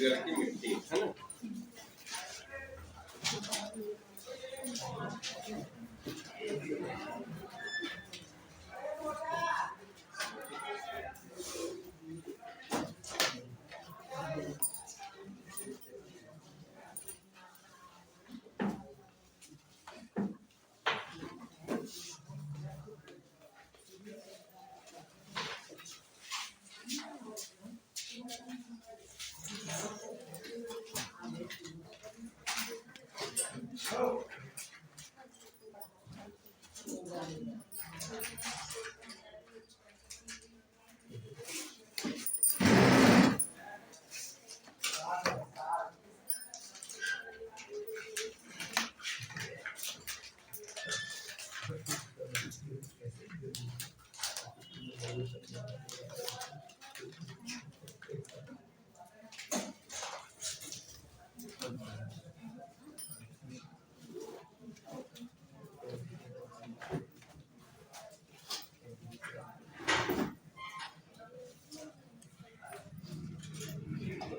छत्तीसगढ़ की मिट्टी, है ना।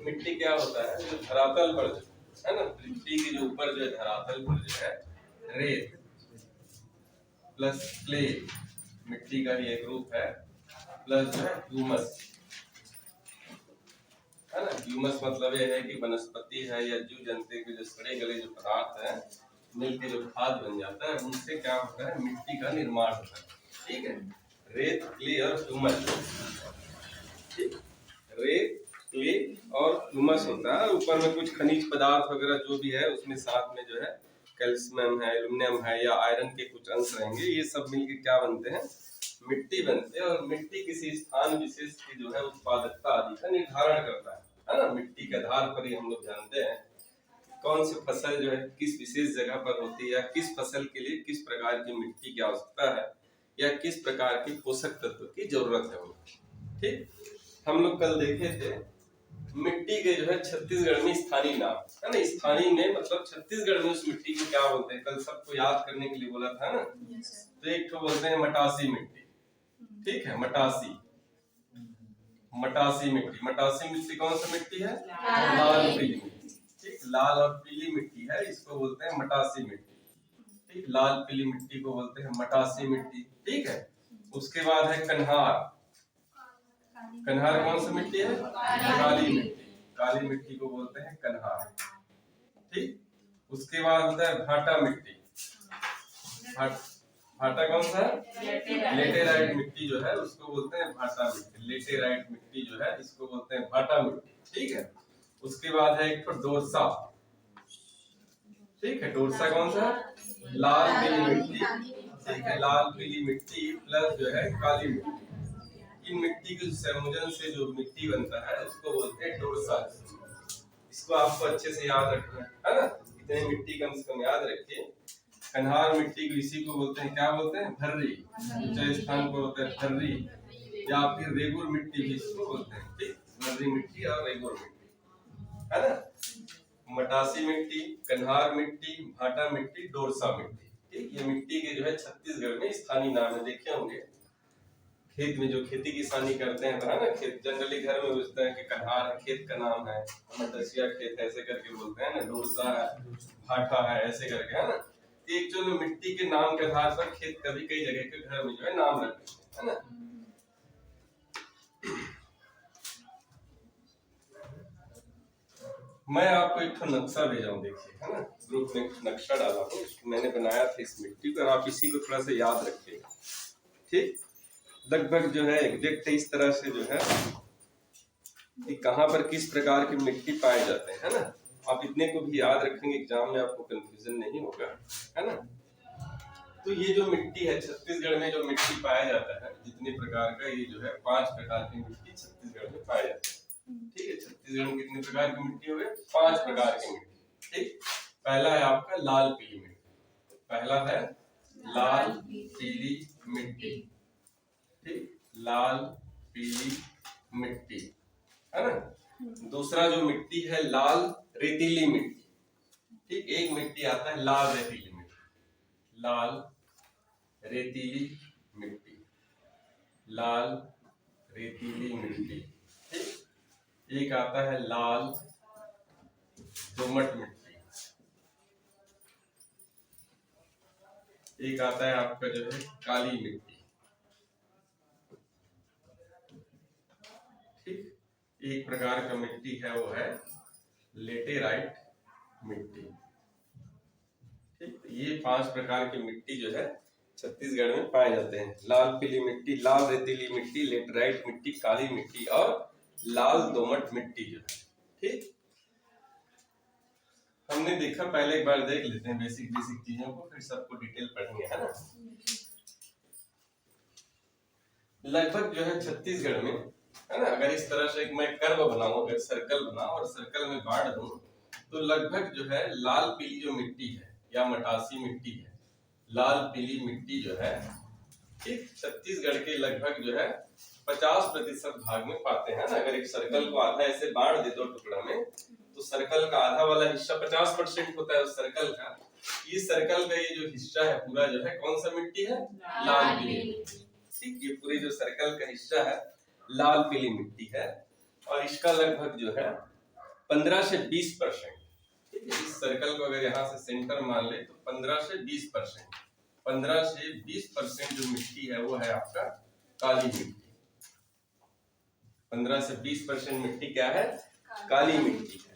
मिट्टी क्या होता है, जो धरातल पर है ना, पृथ्वी के जो ऊपर जो है धरातल पर जो है रेत प्लस क्ले, मिट्टी का ही एक रूप है, प्लस जो है ह्यूमस, है ना। ह्यूमस मतलब ये है कि वनस्पति है या जीव जंतु के जो सड़े गले जो पदार्थ है मिलकर जो खाद बन जाता है, उनसे क्या होता है, मिट्टी का निर्माण होता है। ठीक है, रेत, क्ले और ह्यूमस। ठीक, रेत, क्ले और ह्यूमस होता है, ऊपर में कुछ खनिज पदार्थ वगैरह जो भी है उसमें साथ में जो है कैल्शियम है, एल्यूमिनियम है या आयरन के कुछ अंश रहेंगे, ये सब मिलकर क्या बनते हैं, मिट्टी बनते हैं। और मिट्टी किसी स्थान विशेष की जो है उत्पादकता आदि का निर्धारण करता है ना। मिट्टी के आधार पर ही हम लोग जानते हैं कौन सी फसल जो है किस विशेष जगह पर होती है, या किस फसल के लिए किस प्रकार की मिट्टी की आवश्यकता है, या किस प्रकार की पोषक तत्व की जरूरत है। ठीक, हम लोग कल देखे थे मिट्टी के जो है छत्तीसगढ़ में स्थानीय नाम, है ना। स्थानीय में मतलब छत्तीसगढ़ में उस मिट्टी को क्या बोलते हैं, कल सबको याद करने के लिए बोला था ना। तो एक तो बोलते हैं मटासी मिट्टी। ठीक है, मटासी, मटासी मिट्टी। मटासी मिट्टी कौन सी मिट्टी है, लाल पीली मिट्टी। ठीक, लाल और पीली मिट्टी है, इसको बोलते हैं मटासी मिट्टी। ठीक, लाल पीली मिट्टी को बोलते हैं मटासी मिट्टी। ठीक है, उसके बाद है कन्हार। कन्हार कौन सी मिट्टी है, काली मिट्टी। काली मिट्टी को बोलते हैं कन्हार। ठीक, उसके बाद होता है भाटा मिट्टी। भाटा कौन सा है, लेटेराइट मिट्टी जो है उसको बोलते हैं भाटा मिट्टी। लेटेराइट मिट्टी जो है इसको बोलते हैं भाटा मिट्टी। ठीक है, उसके बाद है एक डोरसा। ठीक है, डोरसा कौन सा, लाल पीली मिट्टी। ठीक है, लाल पीली मिट्टी प्लस जो है काली मिट्टी, इन मिट्टी के संयोजन से जो मिट्टी बनता है उसको बोलते हैं डोरसा। इसको आपको अच्छे से याद रखना है ना, इतने मिट्टी कम से कम याद रखिए। कन्हार मिट्टी को इसी को बोलते हैं, क्या बोलते हैं, भर्री। ऊंचे स्थान को बोलते हैं भर्री, या फिर रेगुर मिट्टी भी इसको बोलते हैं। ठीक, भर्री मिट्टी और रेगुर मिट्टी, है ना। मटासी मिट्टी, कन्हार मिट्टी, भाटा मिट्टी, डोरसा मिट्टी। ठीक, ये मिट्टी के जो है छत्तीसगढ़ में स्थानीय नाम है। देखे होंगे खेत में जो खेती किसानी करते हैं ना, खेत जनरली घर में पूछते हैं कि कन्हार है, खेत का नाम है, मटसिया खेत ऐसे करके बोलते हैं ना, डोरसा है, भाटा है, ऐसे करके, है ना। एक जो मिट्टी के नाम के आधार पर खेत कभी कई जगह के घर में जो है नाम रखते हैं, है ना। मैं आपको एक नक्शा भेजा हूँ, देखिए, है ना, ग्रुप में नक्शा डाला हूँ, मैंने बनाया था इस मिट्टी को, आप इसी को थोड़ा सा याद रखिएगा। ठीक, लगभग जो है एग्जैक्ट इस तरह से जो है कि कहाँ पर किस प्रकार की मिट्टी पाए जाते हैं, है ना। आप इतने को भी याद रखेंगे, एग्जाम में आपको कंफ्यूजन नहीं होगा, है ना। तो ये जो मिट्टी है छत्तीसगढ़ में, जो मिट्टी पाया जाता है जितने प्रकार का, ये जो है 5 प्रकार की मिट्टी छत्तीसगढ़ में पाया जाता है। ठीक है, छत्तीसगढ़ में कितने प्रकार की मिट्टी हो गए, 5 प्रकार की मिट्टी। ठीक, पहला है आपका लाल पीली मिट्टी। पहला है लाल पीली मिट्टी। ठीक, लाल पीली मिट्टी, है ना। दूसरा जो मिट्टी है लाल रेतीली मिट्टी। ठीक, एक मिट्टी आता है लाल रेतीली मिट्टी, लाल रेतीली मिट्टी, लाल रेतीली मिट्टी। ठीक, एक आता है लाल दोमट मिट्टी, एक आता है आपका जो है काली मिट्टी। ठीक, एक प्रकार का मिट्टी है वो है लेटेराइट मिट्टी। ठीक, ये 5 प्रकार की मिट्टी जो है छत्तीसगढ़ में पाए जाते हैं। लाल पीली मिट्टी, लाल रेतीली मिट्टी, लेटेराइट मिट्टी, काली मिट्टी और लाल दोमट मिट्टी जो है। ठीक, हमने देखा, पहले एक बार देख लेते हैं बेसिक चीजों को, फिर सबको डिटेल पढ़ेंगे, है ना। लगभग जो है छत्तीसगढ़ में, है ना, अगर इस तरह से एक मैं कर्व बनाऊं, अगर सर्कल बनाऊं और सर्कल में बांट दूं, तो लगभग जो है लाल पीली जो मिट्टी है या मटासी मिट्टी है, लाल पीली मिट्टी जो है, ठीक, छत्तीसगढ़ के लगभग जो है 50% भाग में पाते हैं ना। अगर एक सर्कल को आधा ऐसे बांट दे दो टुकड़ा में, तो सर्कल का आधा वाला हिस्सा 50% होता है उस सर्कल का। ये सर्कल का ये जो हिस्सा है पूरा जो है कौन सा मिट्टी है? लाल पीली मिट्टी। ठीक, ये पूरी जो सर्कल का हिस्सा है लाल पीली मिट्टी है, और इसका लगभग जो है 15 से 20%। ठीक है, इस सर्कल को अगर यहाँ से सेंटर मान ले तो 15 से 20%, 15 से 20% जो मिट्टी है वो है आपका काली मिट्टी। 15 से 20% मिट्टी क्या है? काली मिट्टी है।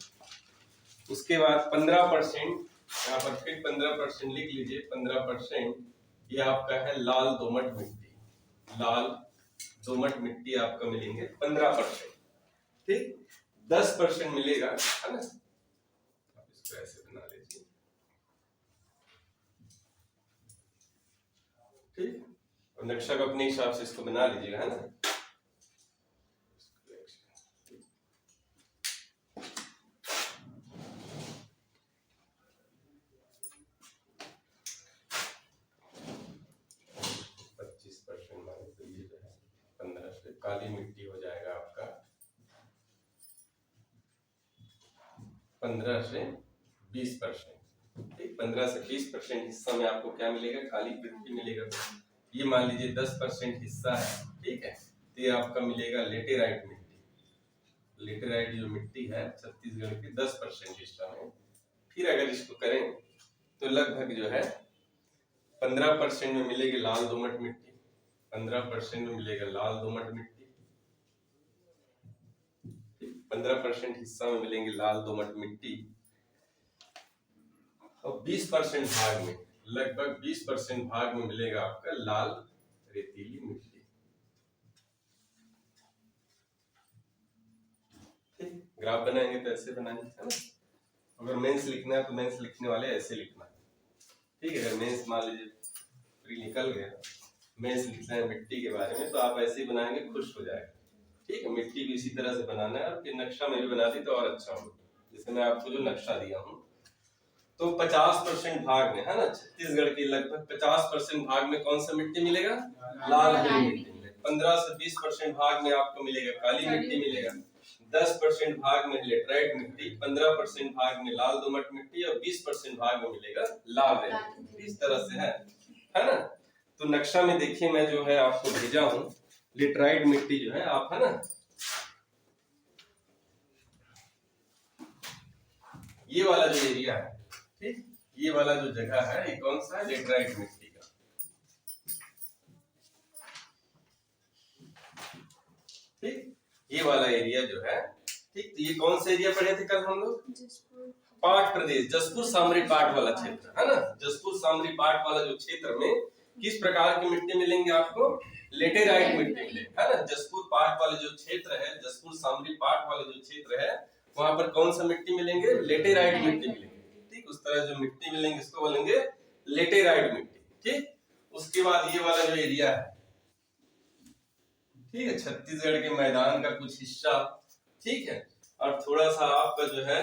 उसके बाद 15%, यहाँ पर फिर 15% लिख लीजिए, 15% ये आपका है लाल दोमट मिट्टी। लाल दोमट मिट्टी आपका मिलेंगे 15%। ठीक, 10% मिलेगा, है ना, आप इसको ऐसे बना लीजिए। ठीक, और नक्शा को अपने हिसाब से इसको बना लीजिएगा, है ना। काली मिट्टी हो जाएगा आपका 15 से 20%। ठीक, 15 से 20% हिस्सा में आपको क्या मिलेगा? काली मिट्टी मिलेगा। ये मान लीजिए 10% हिस्सा है, ठीक है, तो ये आपका मिलेगा लेटेराइट मिट्टी। लेटेराइट जो मिट्टी है छत्तीसगढ़ के 10% हिस्सा में। फिर अगर इसको करें तो लगभग जो है 15% में मिलेगी लाल दोमट मिट्टी, 15% में मिलेगा लाल दोमट मिट्टी, 15% हिस्सा में मिलेंगे लाल दोमट मिट्टी, और 20% भाग में, लगभग 20% भाग में मिलेगा आपका लाल रेतीली मिट्टी। ठीक, ग्राफ बनाएंगे तो ऐसे बनाएंगे, है ना। अगर मेंस लिखना है तो मेंस लिखने वाले ऐसे लिखना है। ठीक है, अगर मेंस मान लीजिए प्री निकल गया, मेंस लिखना है मिट्टी के बारे में, तो आप ऐसे ही बनाएंगे, खुश हो जाएगा। ठीक है, मिट्टी भी इसी तरह से बनाना है, और फिर नक्शा में भी बना दी तो और अच्छा हो। जैसे मैं आपको जो नक्शा दिया हूँ, तो 50% भाग में, है ना, छत्तीसगढ़ के लगभग 50% भाग में कौन सा मिट्टी मिलेगा? लाल पीली मिट्टी मिलेगा। 15 से 20% भाग में आपको मिलेगा काली मिट्टी मिलेगा, 10% भाग में लेटेराइट मिट्टी, 15% भाग में लाल दोमट मिट्टी, और 20% भाग में मिलेगा लाल रेतीली। इस तरह से है ना। तो नक्शा में देखिए, मैं जो है आपको भेजा हूँ लेटेराइट मिट्टी जो है, आप, है ना, ये वाला जो एरिया है, ठीक, ये वाला जो जगह है, ये कौन सा है? लेटेराइट मिट्टी का। ठीक, ये वाला एरिया जो है, ठीक, तो ये कौन सा एरिया पढ़े थे कल हम लोग? पाट प्रदेश, जसपुर सामरी पाट वाला क्षेत्र, है ना। जसपुर सामरी पाट वाला जो क्षेत्र में किस प्रकार की मिट्टी मिलेंगे आपको? लेटेराइट मिट्टी मिलेगी, है ना। जसपुर पाट वाले जो क्षेत्र है, जसपुर सामरी पाट वाले जो क्षेत्र है, वहां पर कौन सा मिट्टी मिलेंगे? लेटेराइट मिट्टी मिलेंगे। ठीक, उस तरह जो मिट्टी मिलेंगे इसको बोलेंगे लेटेराइट मिट्टी। ठीक, उसके बाद ये वाला जो एरिया है, ठीक है, छत्तीसगढ़ के मैदान का कुछ हिस्सा, ठीक है, और थोड़ा सा आपका जो है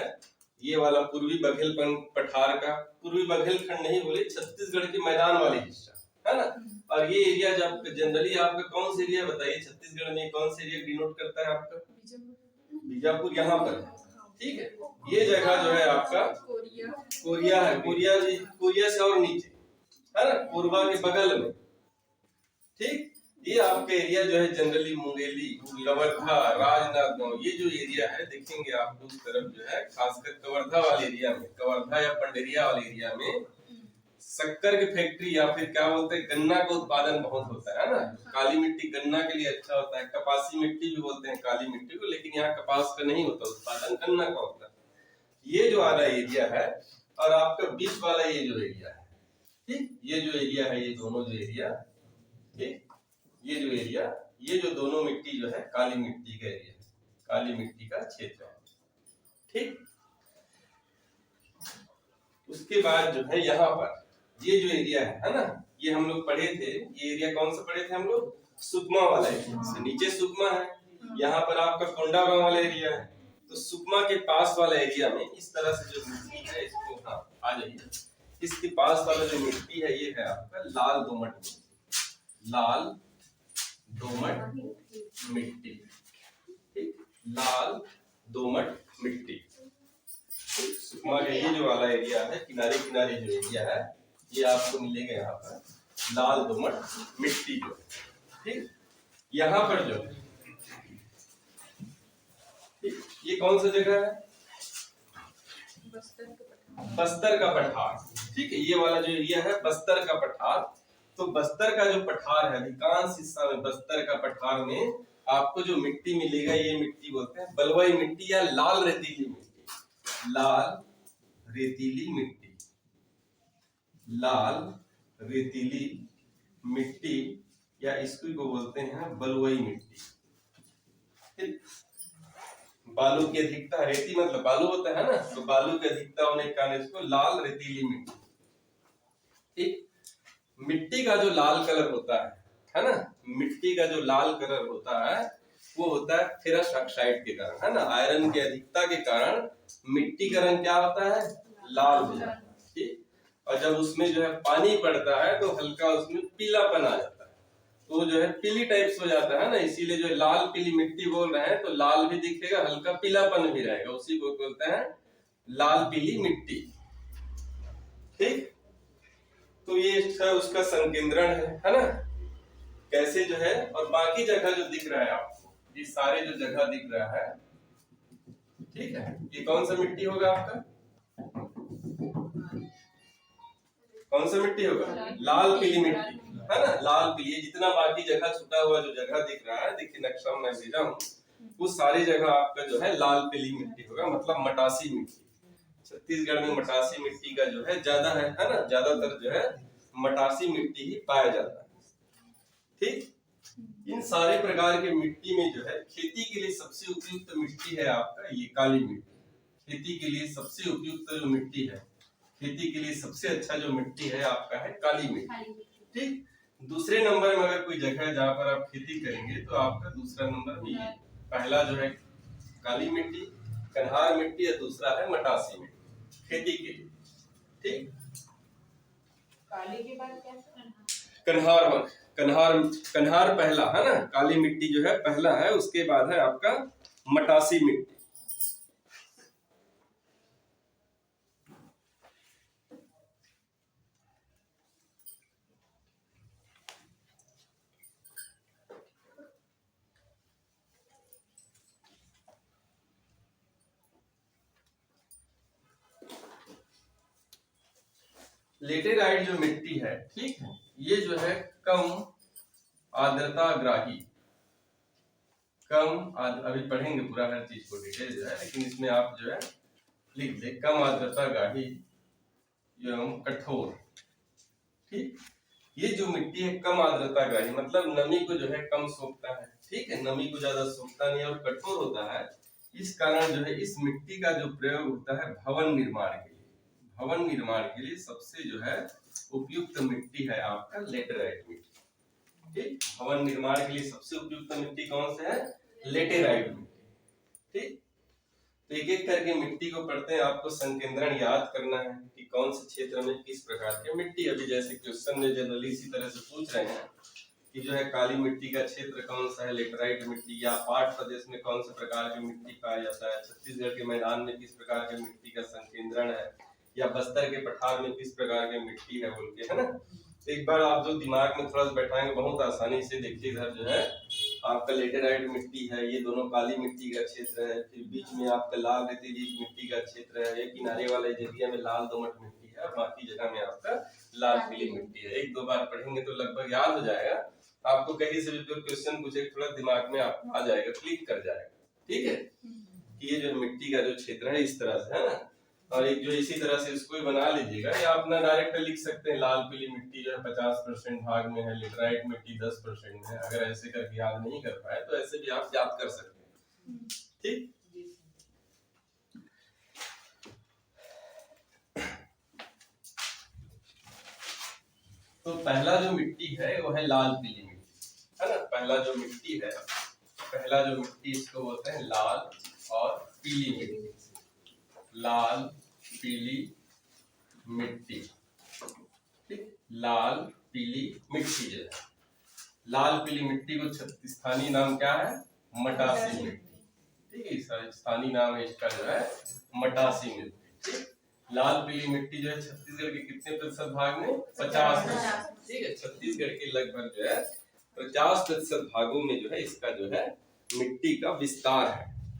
ये वाला पूर्वी बघेलखंड पठार का, पूर्वी बघेलखंड नहीं बोले, छत्तीसगढ़ के मैदान वाले हिस्सा, है ना। और ये एरिया जब जनरली आपका कौन सा एरिया बताइए छत्तीसगढ़ में, कौन सा एरिया डिनोट करता है आपका? बीजापुर, यहाँ पर, ठीक है। ये जगह जो है आपका कोरिया है, कोरिया जी, कोरिया से और नीचे, है ना, कोरबा के बगल में। ठीक, ये आपका एरिया जो है जनरली मुंगेली, कवर्धा, राजनांदगांव, ये जो एरिया है देखेंगे आप उस तरफ जो है खासकर कवर्धा वाले एरिया में, कवर्धा या पंडेरिया वाले एरिया में शक्कर की फैक्ट्री या फिर क्या बोलते हैं गन्ना का उत्पादन बहुत होता है ना। काली मिट्टी गन्ना के लिए अच्छा होता है, कपासी मिट्टी भी बोलते हैं काली मिट्टी को, लेकिन यहाँ कपास का नहीं होता उत्पादन, गन्ना का होता है। ये जो वाला एरिया है और आपका बीच वाला ये जो एरिया है, ठीक, ये जो एरिया है, ये दोनों जो एरिया, ठीक, ये जो एरिया, ये जो दोनों मिट्टी जो है काली मिट्टी का एरिया, काली मिट्टी का क्षेत्र है, ठीक। उसके बाद जो है यहाँ पर ये जो एरिया है ना, ये हम लोग पढ़े थे, ये एरिया कौन सा पढ़े थे हम लोग, सुकमा वाला एरिया। नीचे सुकमा है, यहाँ पर आपका कोंडागांव वाला एरिया है, तो सुकमा के पास वाला एरिया में इस तरह से जो मिट्टी है, इसको हाँ आ जाइए, इसके पास वाला जो मिट्टी है ये है आपका लाल दोमट मिट्टी, लाल दोमट मिट्टी, ठीक, लाल दोमट मिट्टी। सुकमा का ये जो वाला एरिया है, किनारे किनारे जो एरिया है, ये आपको मिलेगा यहाँ पर लाल दोमट मिट्टी जो, ठीक। यहाँ पर जो, ठीक, ये कौन सा जगह है, बस्तर का पठार, ठीक है। ये वाला जो एरिया है बस्तर का पठार, तो बस्तर का जो पठार है, अधिकांश हिस्सा में बस्तर का पठार में आपको जो मिट्टी मिलेगा, ये मिट्टी बोलते हैं बलुई मिट्टी या लाल रेतीली मिट्टी, लाल रेतीली मिट्टी, लाल रेतीली मिट्टी या इसको को बोलते हैं बलुई मिट्टी, ठीक। बालू की अधिकता, रेती मतलब बालू होता है ना, तो बालू की अधिकता होने के कारण इसको लाल रेतीली मिट्टी, ठीक। मिट्टी का जो लाल कलर होता है ना, मिट्टी का जो लाल कलर होता है वो होता है फेरस ऑक्साइड के कारण, है ना, आयरन की अधिकता के कारण मिट्टी का रंग क्या होता है, लाल हो जाता है, ठीक। और जब उसमें जो है पानी पड़ता है तो हल्का उसमें पीलापन आ जाता है, तो जो है पीली टाइप्स हो जाता है ना, इसीलिए जो लाल पीली मिट्टी बोल रहे हैं, तो लाल भी दिखेगा, हल्का पीलापन भी रहेगा, उसी को बोलते हैं लाल पीली मिट्टी, ठीक। तो ये उसका संकेंद्रण है ना, कैसे जो है। और बाकी जगह जो दिख रहा है आपको, ये सारे जो जगह दिख रहा है, ठीक है, ये कौन सा मिट्टी होगा आपका, कौन सा मिट्टी होगा, लाल पीली मिट्टी, है ना, लाल पीली। जितना बाकी जगह छुटा हुआ जो जगह दिख रहा है, देखिए नक्शा में भेजा हूँ, वो सारी जगह आपका जो है लाल पीली मिट्टी होगा, मतलब मटासी मिट्टी। छत्तीसगढ़ में मटासी मिट्टी का जो है ज्यादा है ना, ज्यादातर जो है मटासी मिट्टी ही पाया जाता है, ठीक। इन सारे प्रकार के मिट्टी में जो है खेती के लिए सबसे उपयुक्त मिट्टी है आपका ये काली मिट्टी, खेती के लिए सबसे उपयुक्त जो मिट्टी है, खेती के लिए सबसे अच्छा जो मिट्टी है आपका है काली मिट्टी, ठीक। दूसरे नंबर में अगर कोई जगह है जहाँ पर आप खेती करेंगे तो आपका दूसरा नंबर में ये, पहला जो है काली मिट्टी, कन्हार मिट्टी, और दूसरा है मटासी मिट्टी खेती के लिए, ठीक। काली के बाद क्या, कन्हार, कन्हार, कन्हार पहला है ना, काली मिट्टी जो है पहला है, उसके बाद है आपका मटासी मिट्टी। लेटेराइट जो मिट्टी है, ठीक है, ये जो है कम आर्द्रता ग्राही, अभी पढ़ेंगे पूरा हर चीज को डिटेल जो है, लेकिन इसमें आप जो है लिख दे कम आर्द्रता ग्राही एवं कठोर, ठीक। ये जो मिट्टी है कम आर्द्रता ग्राही, मतलब नमी को जो है कम सोखता है, ठीक है, नमी को ज्यादा सोखता नहीं और कठोर होता है। इस कारण जो है इस मिट्टी का जो प्रयोग होता है भवन निर्माण के लिए, भवन निर्माण के लिए सबसे जो है उपयुक्त मिट्टी है आपका लेटेराइट मिट्टी, ठीक। भवन निर्माण के लिए सबसे उपयुक्त मिट्टी कौन सा है, लेटेराइट मिट्टी, ठीक। तो एक एक करके मिट्टी को पढ़ते हैं, आपको संकेंद्रण याद करना है कि कौन से क्षेत्र में किस प्रकार की मिट्टी। अभी जैसे क्वेश्चन में जनरली इसी तरह से पूछ रहे हैं कि जो है काली मिट्टी का क्षेत्र कौन सा है, लेटेराइट मिट्टी, या पाट प्रदेश में कौन से प्रकार की मिट्टी पाया जाता है, छत्तीसगढ़ के मैदान में किस प्रकार की मिट्टी का संकेंद्रण है, या बस्तर के पठार में किस प्रकार की मिट्टी है बोल के, है ना। एक बार आप जो दिमाग में थोड़ा सा बैठाएंगे बहुत आसानी से, देखिए इधर जो है आपका लेटेराइट मिट्टी है, ये दोनों काली मिट्टी का क्षेत्र है, फिर बीच में आपका लाल रेतीली मिट्टी का क्षेत्र है, ये किनारे वाले एरिया में लाल दोमट मिट्टी है, बाकी जगह में आपका लाल पीली मिट्टी है। एक दो बार पढ़ेंगे तो लगभग याद हो जाएगा आपको, कहीं से भी कोई क्वेश्चन पूछे थोड़ा दिमाग में आपको आ जाएगा, क्लिक कर जाएगा। ठीक है कि ये जो मिट्टी का जो क्षेत्र है इस तरह से है ना, और एक जो इसी तरह से इसको ही बना लीजिएगा, या अपना डायरेक्ट लिख सकते हैं लाल पीली मिट्टी जो है 50% भाग में है, लेटराइट मिट्टी 10% में है। अगर ऐसे करके याद नहीं कर पाए तो ऐसे भी आप याद कर सकते हैं। ठीक, तो पहला जो मिट्टी है वो है लाल पीली मिट्टी, है ना। पहला जो मिट्टी है, पहला जो मिट्टी इसको बोलते हैं लाल और पीली मिट्टी, लाल पीली मिट्टी। ठीक, लाल पीली मिट्टी जो है, लाल पीली मिट्टी को स्थानीय नाम क्या है, मटासी मिट्टी। ठीक है, स्थानीय नाम है इसका जो है मटासी मिट्टी। ठीक, लाल पीली मिट्टी जो है छत्तीसगढ़ के कितने प्रतिशत भाग में, 50%। ठीक है, छत्तीसगढ़ के लगभग जो है 50% भागों में जो है इसका जो है मिट्टी का विस्तार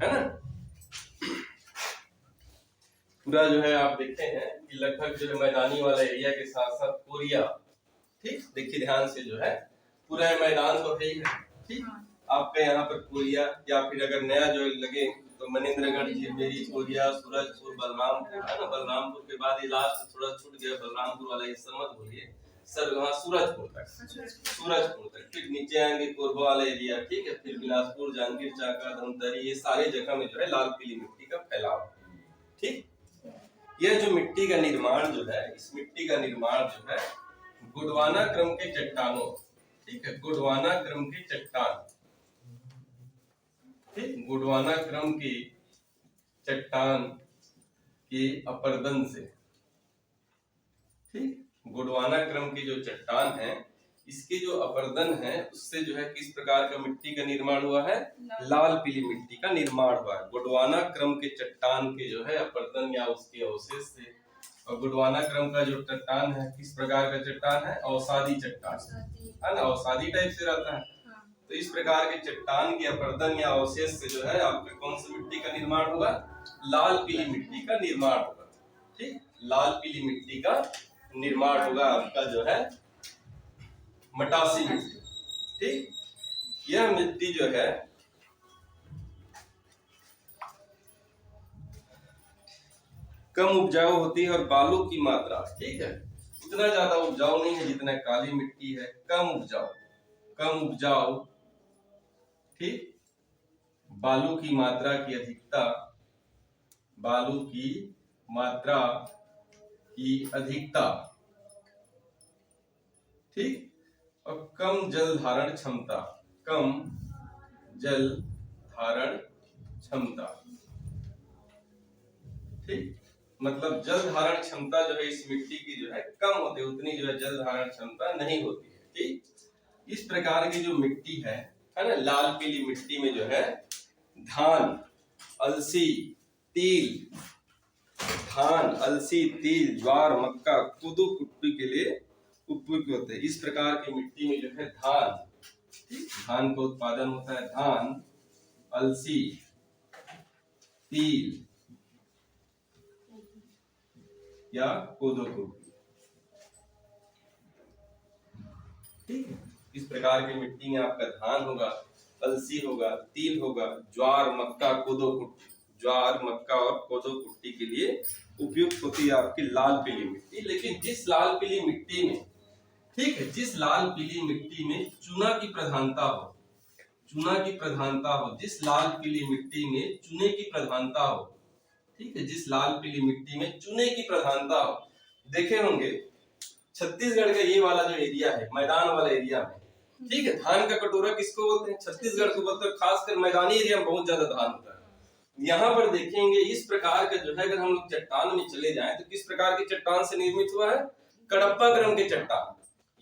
है ना। पूरा जो है आप देखते हैं कि लगभग जो है मैदानी वाला एरिया के साथ साथ कोरिया, ठीक, देखिए ध्यान से जो है पूरा मैदान तो है ही है। ठीक, आपके यहाँ पर कोरिया, या फिर अगर नया जो लगे तो मनेंद्रगढ़, झिरमेरी, कोरिया, सूरजपुर, बलरामपुर है ना। बलरामपुर के बाद ये लास्ट थोड़ा छूट गया, बलरामपुर वाला हिस्सा मत बोलिए सर, वहाँ सूरजपुर तक, सूरजपुर तक। फिर नीचे आएंगे कोरबा वाला एरिया, ठीक है, फिर बिलासपुर, जांजगीर चांपा, धमतरी, ये सारे जगह में जो है लाल पीली मिट्टी का फैलाव। ठीक, यह जो मिट्टी का निर्माण जो है, इस मिट्टी का निर्माण जो है गोंडवाना क्रम के चट्टानों, ठीक है, गोंडवाना क्रम के चट्टान, ठीक, गोंडवाना क्रम के चट्टान के अपर्दन से, ठीक, गोंडवाना क्रम के जो चट्टान है इसके जो अपर्दन है उससे जो है किस प्रकार का मिट्टी का निर्माण हुआ है, लाल पीली मिट्टी का निर्माण हुआ है। गोंडवाना क्रम के चट्टान के जो है अपर्दन या उसके अवशेष से। और गोंडवाना क्रम का जो चट्टान है किस प्रकार का चट्टान है, अवसादी चट्टान है ना, अवसादी टाइप से रहता है। तो इस प्रकार के चट्टान के अपर्दन या अवशेष से जो है आपके कौन सी मिट्टी का निर्माण होगा, लाल पीली मिट्टी का निर्माण होगा। ठीक, लाल पीली मिट्टी का निर्माण होगा आपका जो है मटासी मिट्टी। ठीक, यह मिट्टी जो है कम उपजाऊ होती है और बालू की मात्रा, ठीक है, उतना ज्यादा उपजाऊ नहीं है जितना काली मिट्टी है, कम उपजाऊ, कम उपजाऊ। ठीक, बालू की मात्रा की अधिकता, बालू की मात्रा की अधिकता, ठीक, और कम जल धारण क्षमता, कम जल धारण क्षमता। ठीक, मतलब जल धारण क्षमता जो है इस मिट्टी की जो है कम होती है, उतनी जो है जल धारण क्षमता नहीं होती है। ठीक, इस प्रकार की जो मिट्टी है ना, लाल पीली मिट्टी में जो है धान, अलसी, तिल, धान, अलसी, तिल, ज्वार, मक्का, कोदो, कुट्टी के लिए उपयुक्त होते हैं। इस प्रकार की मिट्टी में जो है धान, धान का उत्पादन होता है, धान, अलसी, तिल या कोदो कुट्टी। ठीक है, इस प्रकार की मिट्टी में आपका धान होगा, अलसी होगा, तिल होगा, ज्वार, मक्का, कोदो कुट्टी, ज्वार, मक्का और कोदो कुट्टी के लिए उपयुक्त होती है आपकी लाल पीली मिट्टी। लेकिन जिस लाल पीली मिट्टी में, ठीक है, जिस लाल पीली मिट्टी में चूना की प्रधानता हो, चूना की प्रधानता हो, जिस लाल पीली मिट्टी में चूने की प्रधानता हो, ठीक है, जिस लाल पीली मिट्टी में चूने की प्रधानता हो, देखे होंगे छत्तीसगढ़ का ये वाला जो एरिया है, मैदान वाला एरिया में, ठीक है, धान का कटोरा किसको बोलते हैं, छत्तीसगढ़ को बोलते हैं, खासकर मैदानी एरिया में बहुत ज्यादा धान होता है। यहाँ पर देखेंगे इस प्रकार का जो है, अगर हम लोग चट्टान में चले जाएं तो किस प्रकार के चट्टान से निर्मित हुआ है, कडप्पा क्रम के चट्टान।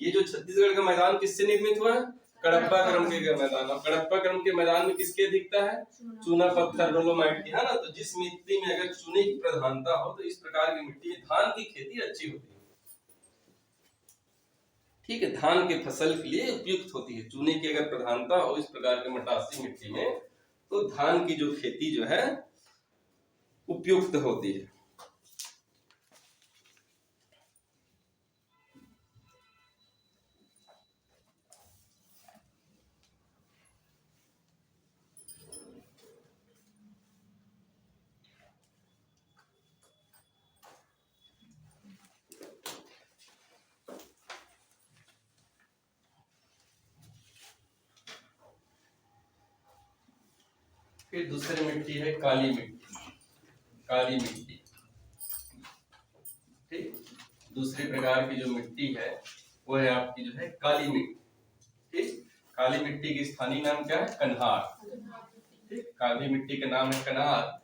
ये जो छत्तीसगढ़ का मैदान किससे निर्मित हुआ है, कडप्पा क्रम के मैदान। और कडप्पा क्रम के मैदान में किसकी अधिकता है, चूना पत्थर, डोलोमाइट की, है ना। तो जिस मिट्टी में अगर चूने की प्रधानता हो तो इस प्रकार की मिट्टी में धान की खेती अच्छी होती है। ठीक है, धान के फसल के लिए उपयुक्त होती है। चूने की अगर प्रधानता हो इस प्रकार के मटासी मिट्टी में तो धान की जो खेती जो है उपयुक्त होती है। फिर दूसरी मिट्टी है काली मिट्टी। काली मिट्टी, ठीक, दूसरे प्रकार की जो मिट्टी है वो है आपकी जो है काली मिट्टी। ठीक, काली मिट्टी की स्थानीय नाम क्या है? कन्हार। ठीक, काली मिट्टी का नाम है कन्हार।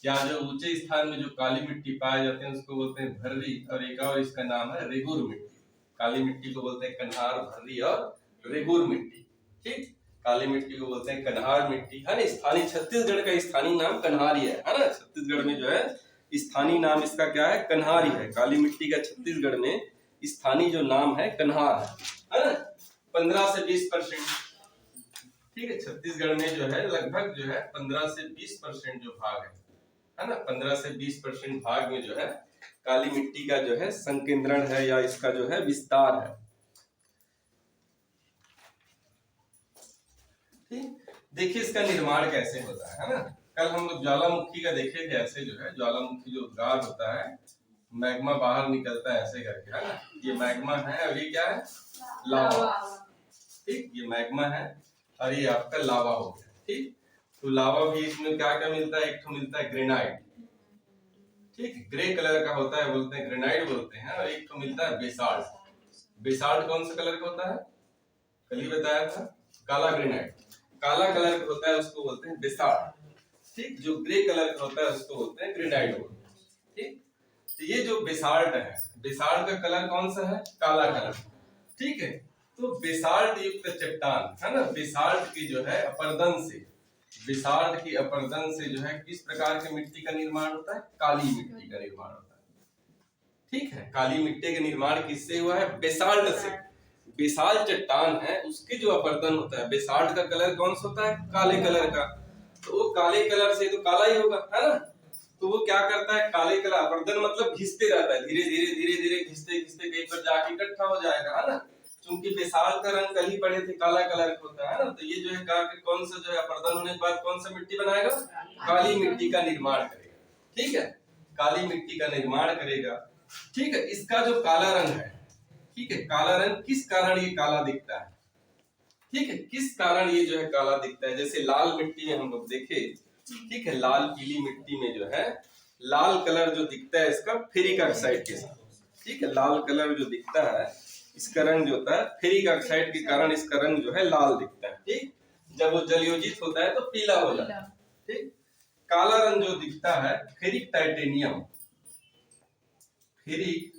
या जो ऊंचे स्थान में जो काली मिट्टी पाए जाते हैं उसको बोलते हैं भर्री, और एक और इसका नाम है रेगुर मिट्टी। काली मिट्टी को बोलते हैं कन्हार, भर्री और रेगुर मिट्टी। ठीक, काली मिट्टी को बोलते हैं कन्हार मिट्टी, है ना। स्थानीय छत्तीसगढ़ का स्थानीय नाम कन्हार ही है ना। छत्तीसगढ़ में जो है स्थानीय नाम इसका क्या है? कन्हार ही है। काली मिट्टी का छत्तीसगढ़ में स्थानीय जो नाम है कन्हार है ना। 15 से 20%, ठीक है, छत्तीसगढ़ में जो है लगभग जो है 15 से 20% जो भाग है ना, 15 से 20% भाग में जो है काली मिट्टी का जो है संकेंद्रण है या इसका जो है विस्तार है। ठीक, देखिए इसका निर्माण कैसे होता है ना। कल हम लोग ज्वालामुखी का देखे थे, ऐसे जो है ज्वालामुखी जो उद्गार होता है, मैग्मा बाहर निकलता है ऐसे करके, है ना। ये मैग्मा है और ये क्या है? लावा। ठीक, ये मैग्मा है और ये आपका लावा हो गया। ठीक, तो लावा भी इसमें क्या क्या मिलता है? एक तो मिलता है ग्रेनाइट, ठीक, ग्रे कलर का होता है, बोलते हैं ग्रेनाइट बोलते हैं, और एक तो मिलता है बेसाल्ट। बेसाल्ट कौन सा कलर का होता है? कल ही बताया था, काला ग्रेनाइट। काला कलर का होता है उसको बोलते हैं बेसाल्ट। ठीक, जो ग्रे कलर का होता है उसको बोलते हैं ग्रेनाइट बोलते हैं। ठीक, तो ये जो बेसाल्ट है, बेसाल्ट का कलर कौन सा है? काला कलर। ठीक है, तो बेसाल्ट युक्त चट्टान है ना, बेसाल्ट की जो है अपरदन से, बेसाल्ट की अपरदन से जो है किस प्रकार की मिट्टी का निर्माण होता है? काली मिट्टी का निर्माण होता है। ठीक है, काली मिट्टी का निर्माण किससे हुआ है? बेसाल्ट से। बेसाल्ट चट्टान है उसके जो अपरदन होता है, बेसाल्ट का कलर कौन सा होता है? काले कलर का। तो वो काले कलर से तो काला ही होगा, है ना। तो वो क्या करता है? काले कलर, अपरदन मतलब घिसते रहता है, धीरे धीरे धीरे धीरे घिसते घिसते कहीं पर जाके इकट्ठा हो जाएगा, है ना। क्योंकि बेसाल्ट का रंग कल ही पढ़े थे काला कलर का होता है ना। तो ये जो है कहा कि कौन सा जो है अपरदन होने के बाद कौन सा मिट्टी बनाएगा? काली मिट्टी का निर्माण करेगा। ठीक है, काली मिट्टी का निर्माण करेगा। ठीक है, इसका जो काला रंग है, ठीक है, काला रंग किस कारण ये काला दिखता है? ठीक है, किस कारण ये जो है काला दिखता है? जैसे लाल मिट्टी में हम लोग देखे, ठीक है, लाल पीली मिट्टी में जो है लाल कलर जो दिखता है इसका फेरिक ऑक्साइड के साथ। ठीक है, लाल कलर जो दिखता है इसका रंग जो होता है फेरिक ऑक्साइड के कारण इसका रंग जो है लाल दिखता है। ठीक, जब वो जलयोजित होता है तो पीला हो जाता है। ठीक, काला रंग जो दिखता है ferric titanium, ferric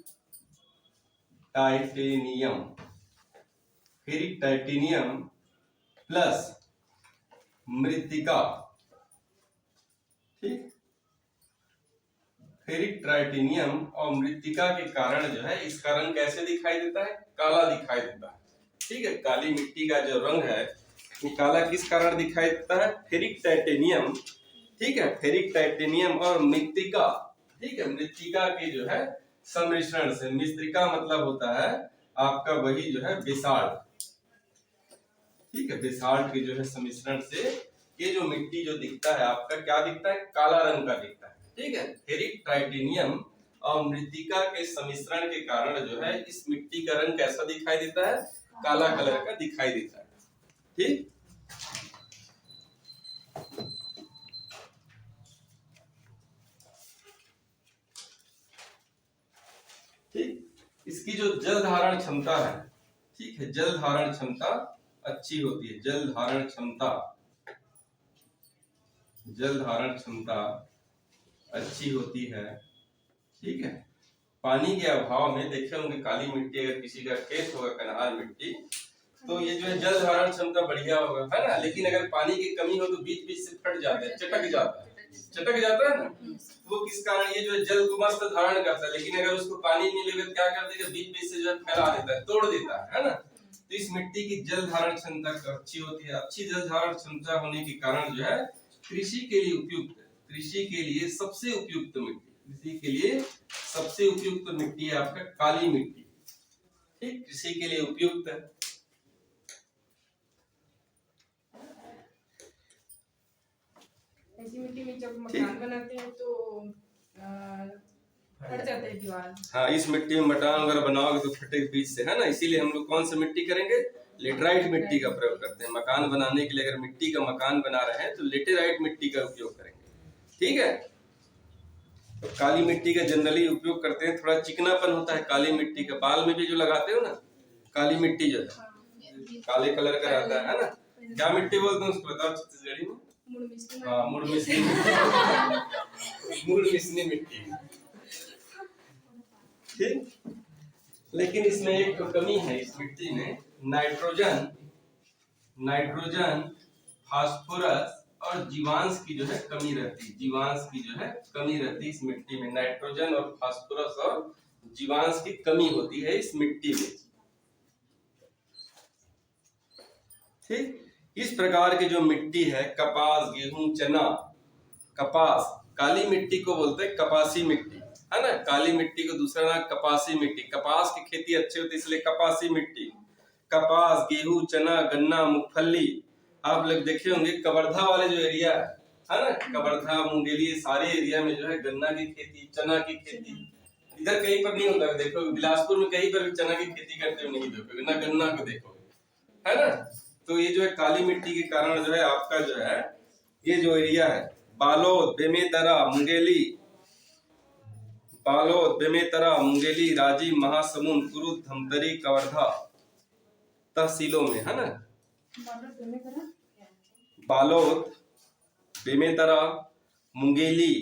titanium, ferric titanium plus मृत्तिका। ठीक, फेरिक टाइटेनियम और मृत्तिका के कारण जो है इसका रंग कैसे दिखाई देता है? काला दिखाई देता है। ठीक है, काली मिट्टी का जो रंग है वो काला किस कारण दिखाई देता है? फेरिक टाइटेनियम, ठीक है, फेरिक टाइटेनियम और मृत्तिका, ठीक है, मृत्तिका के जो है सम्मिश्रण से। मृत्तिका मतलब होता है आपका वही जो है बेसाल्ट। ठीक है, बेसाल्ट के जो है सम्मिश्रण से ये जो मिट्टी जो दिखता है आपका क्या दिखता है? काला रंग का दिखता है। ठीक है, फेरिक टाइटेनियम और मृत्तिका के सम्मिश्रण के कारण जो है इस मिट्टी का रंग कैसा दिखाई देता है? काला कलर का दिखाई देता है। ठीक, ठीक, इसकी जो जल धारण क्षमता है, ठीक है, जल धारण क्षमता अच्छी होती है। जल धारण क्षमता, जल धारण क्षमता अच्छी होती है। ठीक है, पानी के अभाव में देखे होंगे काली मिट्टी, अगर किसी का खेत होगा कन्हार मिट्टी तो ये जो है जल धारण क्षमता बढ़िया होगा, है ना। लेकिन अगर पानी की कमी हो तो बीच बीच से फट जाता है, चटक जाता है, चटक जाता है ना, वो किस कारण, ये जो है जल को मस्त धारण करता है, लेकिन अगर उसको पानी नहीं लेगा तो क्या कर देगा, बीच बीच से जो है फैला देता है, तोड़ देता है ना। तो इस मिट्टी की जल धारण क्षमता अच्छी होती है। अच्छी जल धारण क्षमता होने के कारण जो है कृषि के लिए उपयुक्त है, कृषि के लिए सबसे उपयुक्त मिट्टी, कृषि के लिए सबसे उपयुक्त मिट्टी है आपका काली मिट्टी। ठीक, कृषि के लिए उपयुक्त है। ऐसी मिट्टी में जब मकान बनाते हैं तो फट जाते हैं दीवार। हाँ, इस मिट्टी में मकान वगैरह बनाओगे तो फटेगा बीच से, है ना। इसीलिए हम लोग कौन सी मिट्टी करेंगे, लेटेराइट मिट्टी का प्रयोग करते हैं। मकान बनाने के लिए अगर मिट्टी का मकान बना रहे हैं तो लेटेराइट मिट्टी का उपयोग करेंगे। ठीक है, तो काली मिट्टी का जनरली उपयोग करते हैं, थोड़ा चिकनापन होता है काली मिट्टी का। बाल में भी जो लगाते हो ना, काली मिट्टी जो है काले कलर का रहता है ना। क्या मिट्टी बोलते हैं उसको बताओ छत्तीसगढ़ी में? हाँ, मुड़मिसनी मिट्टी। मुड़मिसनी मिट्टी। ठीक, लेकिन इसमें एक तो कमी है इस मिट्टी में, नाइट्रोजन, फास्फोरस और जीवांश की जो है कमी रहती है। जीवांश की जो है कमी रहती है इस मिट्टी में। नाइट्रोजन और फास्फोरस और जीवांश की कमी होती है इस मिट्टी में। ठीक, इस प्रकार की जो मिट्टी है, कपास, गेहूं, चना, कपास, काली मिट्टी को बोलते हैं कपासी मिट्टी, है ना। काली मिट्टी को दूसरा नाम कपासी मिट्टी। कपास की खेती अच्छी होती है इसलिए कपासी मिट्टी। कपास, गेहूं, चना, गन्ना, मूंगफली, आप लोग देखे होंगे कवर्धा वाले जो एरिया है ना, कवर्धा, मुंगेली, सारे एरिया में जो है गन्ना की खेती, चना की खेती। इधर कहीं पर नहीं होता, देखो बिलासपुर में कहीं पर भी चना की खेती करते हुए नहीं देखोगे, ना गन्ना को देखोगे, है ना। तो ये जो है काली मिट्टी के कारण जो है आपका जो है ये जो एरिया है, बालोद, बेमेतरा, मुंगेली, राजिम, महासमुंद, कुरुद, धमतरी, कवर्धा तहसीलों में, है ना। बालोद, बेमेतरा, मुंगेली,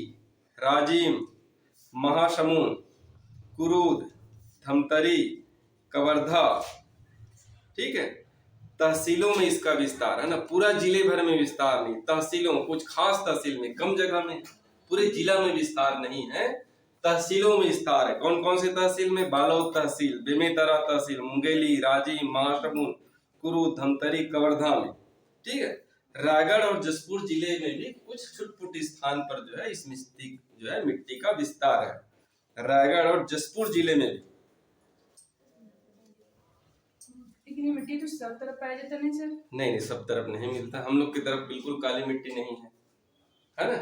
राजिम, महासमुंद, कुरुद, धमतरी, कवर्धा, ठीक है, तहसीलों में इसका विस्तार है ना। पूरा जिले भर में विस्तार नहीं, तहसीलों, कुछ खास तहसील में, कम जगह में, पूरे जिला में विस्तार नहीं है, तहसीलों में विस्तार है। कौन कौन से तहसील में? बालोद तहसील, बेमेतरा तहसील, मुंगेली, राजिम, महासमुंद, कुरुद, धमतरी, कवर्धा में। ठीक है, रायगढ़ और जसपुर जिले में भी कुछ छुटपुट स्थान पर जो है इस मिट्टी का विस्तार है। रायगढ़ और जसपुर जिले में भी। लेकिन ये मिट्टी तो सब तरफ पाया जाता नहीं सर? नहीं, सब तरफ नहीं मिलता। हम लोग की तरफ बिल्कुल काली मिट्टी नहीं है ना।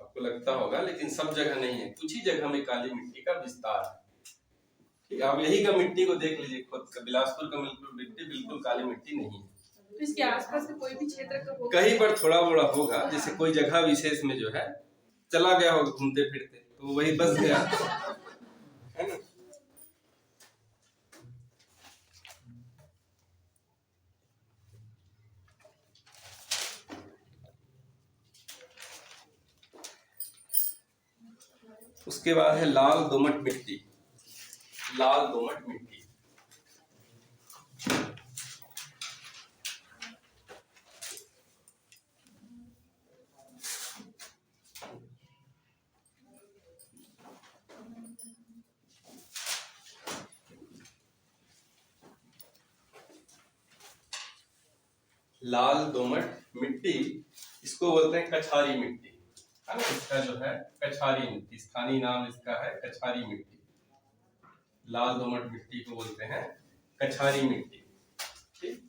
आपको लगता होगा, लेकिन सब जगह नहीं है, कुछ ही जगह में काली मिट्टी का विस्तार है। ठीक, आप यही का मिट्टी को देख लीजिए खुद, बिलासपुर का मिट्टी बिल्कुल काली मिट्टी नहीं है। तो इसके आसपास का कोई भी क्षेत्र का होगा? कहीं पर थोड़ा बड़ा होगा, जैसे कोई जगह विशेष में जो है चला गया होगा घूमते फिरते, तो वही बस गया, है ना। उसके बाद है लाल दोमट मिट्टी। लाल दोमट मिट्टी, लाल दोमट मिट्टी, इसको बोलते हैं कछारी मिट्टी, है ना। इसका जो है कछारी मिट्टी, स्थानीय नाम इसका है कछारी मिट्टी। लाल दोमट मिट्टी को बोलते हैं कछारी मिट्टी। ठीक,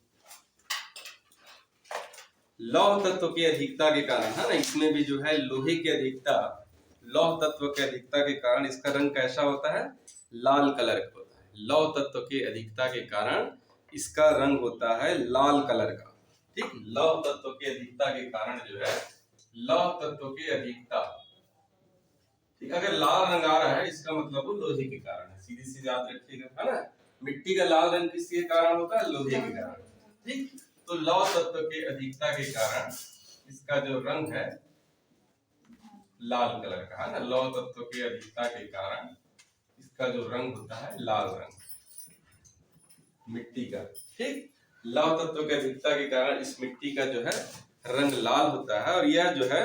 लौह तत्व की अधिकता के कारण, है ना, इसमें भी जो है लोहे की अधिकता, लौह तत्व की अधिकता के कारण इसका रंग कैसा होता है? लाल कलर का होता है। लौह तत्व की अधिकता के कारण इसका रंग होता है लाल कलर का। ठीक, लौह तत्व की अधिकता के कारण जो है, लौह तत्व की अधिकता, ठीक, अगर लाल रंग आ रहा है इसका मतलब वो लोहे के कारण है। सीधी सीधी याद रखिएगा, है ना। मिट्टी का लाल रंग किसके कारण होता है? लोहे के कारण। ठीक, तो लौह तत्व की अधिकता के कारण इसका जो रंग है लाल कलर का, है ना। लौह तत्व की अधिकता के कारण इसका जो रंग होता है लाल रंग मिट्टी का। ठीक, लौह तत्व की अधिकता के कारण इस मिट्टी का जो है रंग लाल होता है। और यह जो है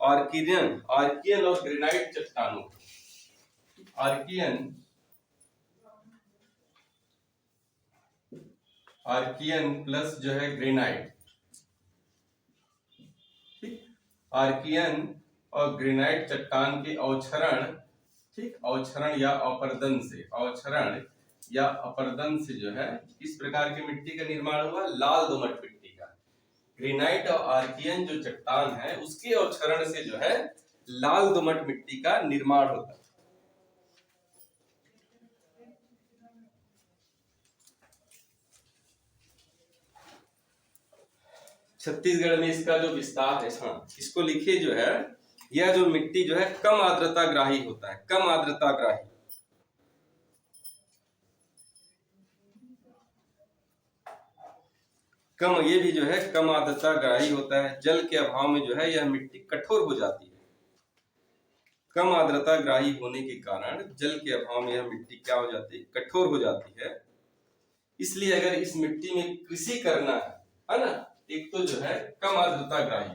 आर्कियन और ग्रेनाइट चट्टानों, आर्कियन प्लस जो है ग्रेनाइट, ठीक, आर्कियन और ग्रेनाइट चट्टान के अवक्षरण, ठीक, अवक्षरण या अपरदन से जो है किस प्रकार की मिट्टी का निर्माण हुआ, लाल दोमट मिट्टी का। ग्रेनाइट और आर्कियन जो चट्टान है उसके अवक्षरण से जो है लाल दोमट मिट्टी का निर्माण होता है। छत्तीसगढ़ में इसका जो विस्तार है, हाँ इसको लिखिए, जो है यह जो मिट्टी जो है कम आर्द्रता ग्राही होता है, कम आर्द्रता ग्राही। ये भी जो है कम आर्द्रता ग्राही होता है। जल के अभाव में जो है यह मिट्टी कठोर हो जाती है। कम आर्द्रता ग्राही होने के कारण जल के अभाव में यह मिट्टी क्या हो जाती है, कठोर हो जाती है। इसलिए अगर इस मिट्टी में कृषि करना है ना, एक तो जो है कम आर्द्रता ग्राही,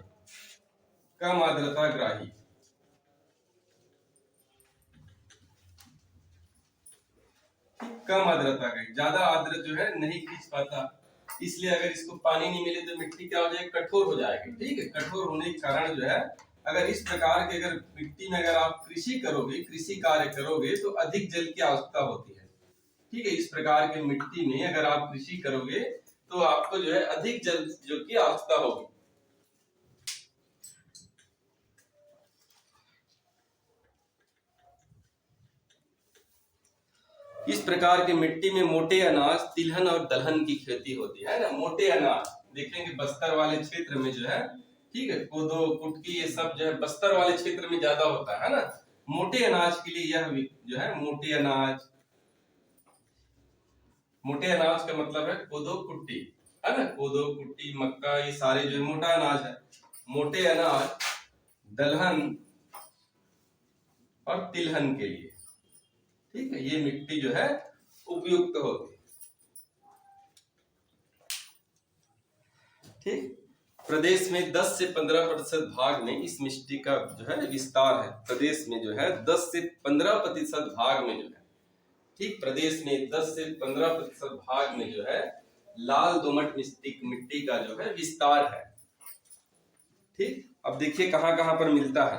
कम आर्द्रता ग्राही, ज्यादा आर्द्र जो है नहीं खींच पाता, इसलिए अगर इसको पानी नहीं मिले तो मिट्टी क्या हो जाएगी, कठोर हो जाएगी। ठीक है, कठोर होने के कारण जो है अगर इस प्रकार के अगर मिट्टी में अगर आप कृषि करोगे, कृषि कार्य करोगे तो अधिक जल की आवश्यकता होती है। ठीक है, इस प्रकार के मिट्टी में अगर आप कृषि करोगे तो आपको जो है अधिक जल जो की आवश्यकता होगी। इस प्रकार की मिट्टी में मोटे अनाज, तिलहन और दलहन की खेती होती है ना। मोटे अनाज देखेंगे बस्तर वाले क्षेत्र में जो है, ठीक है, कोदो, कुटकी, ये सब जो है बस्तर वाले क्षेत्र में ज्यादा होता है ना। मोटे अनाज के लिए यह जो है मोटे अनाज का मतलब है कोदो, कुट्टी, है ना। कोदो, कुट्टी, मक्का, ये सारे जो मोटा अनाज है। मोटे अनाज दलहन और तिलहन के लिए, ठीक है, ये मिट्टी जो है उपयुक्त होती है। ठीक, प्रदेश में 10 से 15% भाग में इस मिट्टी का जो है विस्तार है। प्रदेश में जो है 10 से 15% भाग में जो है, ठीक, प्रदेश में 10 से 15% भाग में जो है लाल दोमट मिट्टी का जो है विस्तार है। ठीक, अब देखिए कहां कहां पर मिलता है।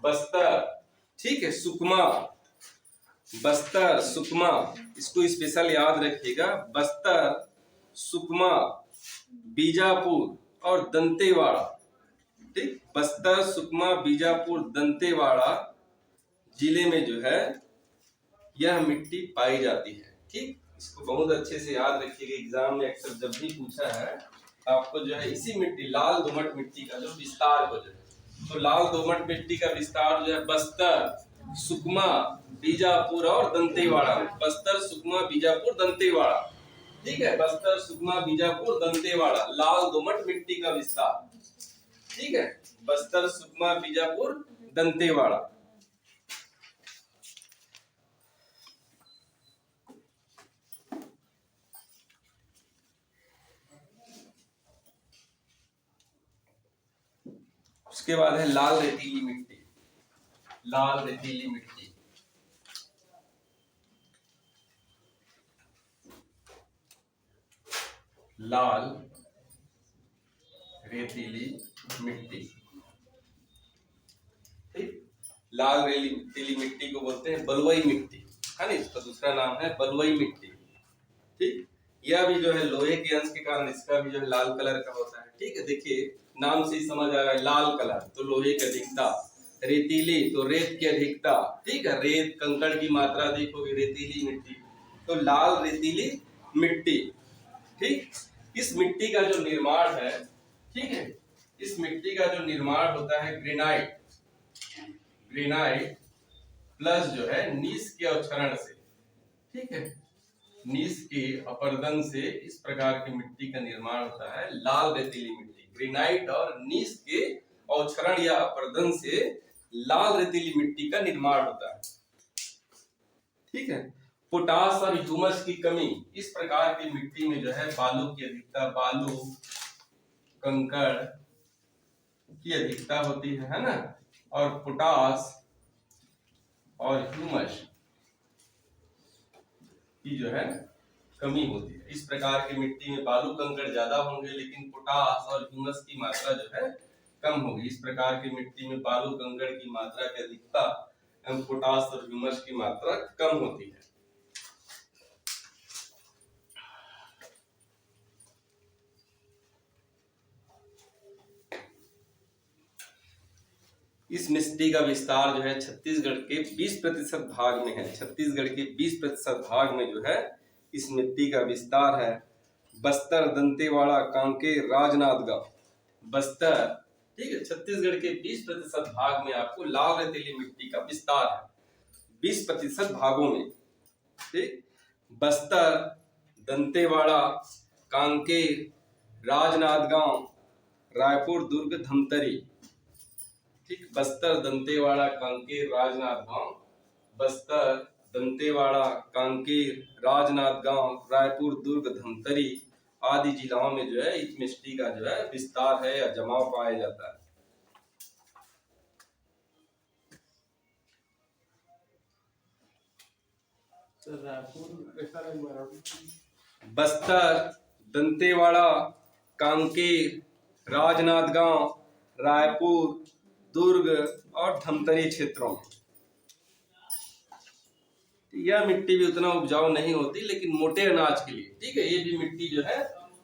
बस्तर, ठीक है, सुकमा, बस्तर, सुकमा, इसको स्पेशल याद रखिएगा। बस्तर, सुकमा, बीजापुर और दंतेवाड़ा, ठीक, बस्तर, सुकमा, बीजापुर, दंतेवाड़ा जिले में जो है यह मिट्टी पाई जाती है। ठीक, इसको बहुत अच्छे से याद रखिएगा, एग्जाम में अक्सर जब भी पूछा है आपको जो है इसी मिट्टी, लाल दोमट मिट्टी का जो विस्तार हो जाए, तो लाल दोमट मिट्टी का विस्तार जो है बस्तर, सुकमा, बीजापुर और दंतेवाड़ा। बस्तर, सुकमा, बीजापुर, दंतेवाड़ा, ठीक है, बस्तर, सुकमा, बीजापुर, दंतेवाड़ा, लाल दोमट मिट्टी का विस्तार। ठीक है, बस्तर, सुकमा, बीजापुर, दंतेवाड़ा। उसके बाद है लाल रेतीली मिट्टी। लाल रेतीली मिट्टी, लाल रेतीली मिट्टी, ठीक, लाल रेतीली मिट्टी को बोलते हैं बलुई मिट्टी, है ना, इसका दूसरा नाम है बलुई मिट्टी। ठीक, यह भी जो है लोहे के अंश के कारण इसका भी जो है लाल कलर का होता है। ठीक है, देखिए नाम से ही समझ आ रहा है, लाल कलर तो लोहे की अधिकता, रेतीली तो रेत की अधिकता, ठीक है, रेत कंकड़ की मात्रा देखोगे, रेतीली मिट्टी तो लाल रेतीली मिट्टी। ठीक, इस मिट्टी का जो निर्माण है, ठीक है, इस मिट्टी का जो निर्माण होता है ग्रेनाइट प्लस जो है नीस के अवक्षरण से, ठीक है, नीस के अपरदन से इस प्रकार की मिट्टी का निर्माण होता है लाल रेतीली मिट्टी। ग्रेनाइट और नीस के अवक्षरण या अपरदन से लाल रेतीली मिट्टी का निर्माण होता है। ठीक है, पोटास और ह्यूमस की कमी, इस प्रकार की मिट्टी में जो है बालू की अधिकता, बालू, कंकड़, की अधिकता होती है ना, और पोटास और ह्यूमस की जो है कमी होती है। इस प्रकार की मिट्टी में बालू कंकड़ ज्यादा होंगे लेकिन पोटास और ह्यूमस की मात्रा जो है कम होगी। इस प्रकार की मिट्टी में बालू कंकड़ की मात्रा की अधिकता एवं पोटास और ह्यूमस की मात्रा कम होती है। इस मिट्टी का विस्तार जो है छत्तीसगढ़ के 20% भाग में है। छत्तीसगढ़ के 20% भाग में जो है इस मिट्टी का विस्तार है। बस्तर, दंतेवाड़ा, कांकेर, राजनांदगांव, बस्तर, ठीक है, छत्तीसगढ़ के 20% भाग में आपको लाल रेतीली मिट्टी का विस्तार है। 20% भागों में, ठीक। बस्तर, दंतेवाड़ा, कांकेर, राजनांदगांव, रायपुर, दुर्ग, धमतरी, ठीक। बस्तर, दंतेवाड़ा, कांकेर, राजनांदगांव, बस्तर, दंतेवाड़ा, कांकेर, राजनांदगांव, रायपुर, दुर्ग, धमतरी आदि जिलाओं में जो है इस मिट्टी का जो है विस्तार है या जमाव पाया जाता है। बस्तर, दंतेवाड़ा, कांकेर, राजनांदगांव, रायपुर, दुर्ग और धमतरी क्षेत्रों में यह मिट्टी भी उतना उपजाऊ नहीं होती लेकिन मोटे अनाज के लिए, ठीक है, ये भी मिट्टी जो है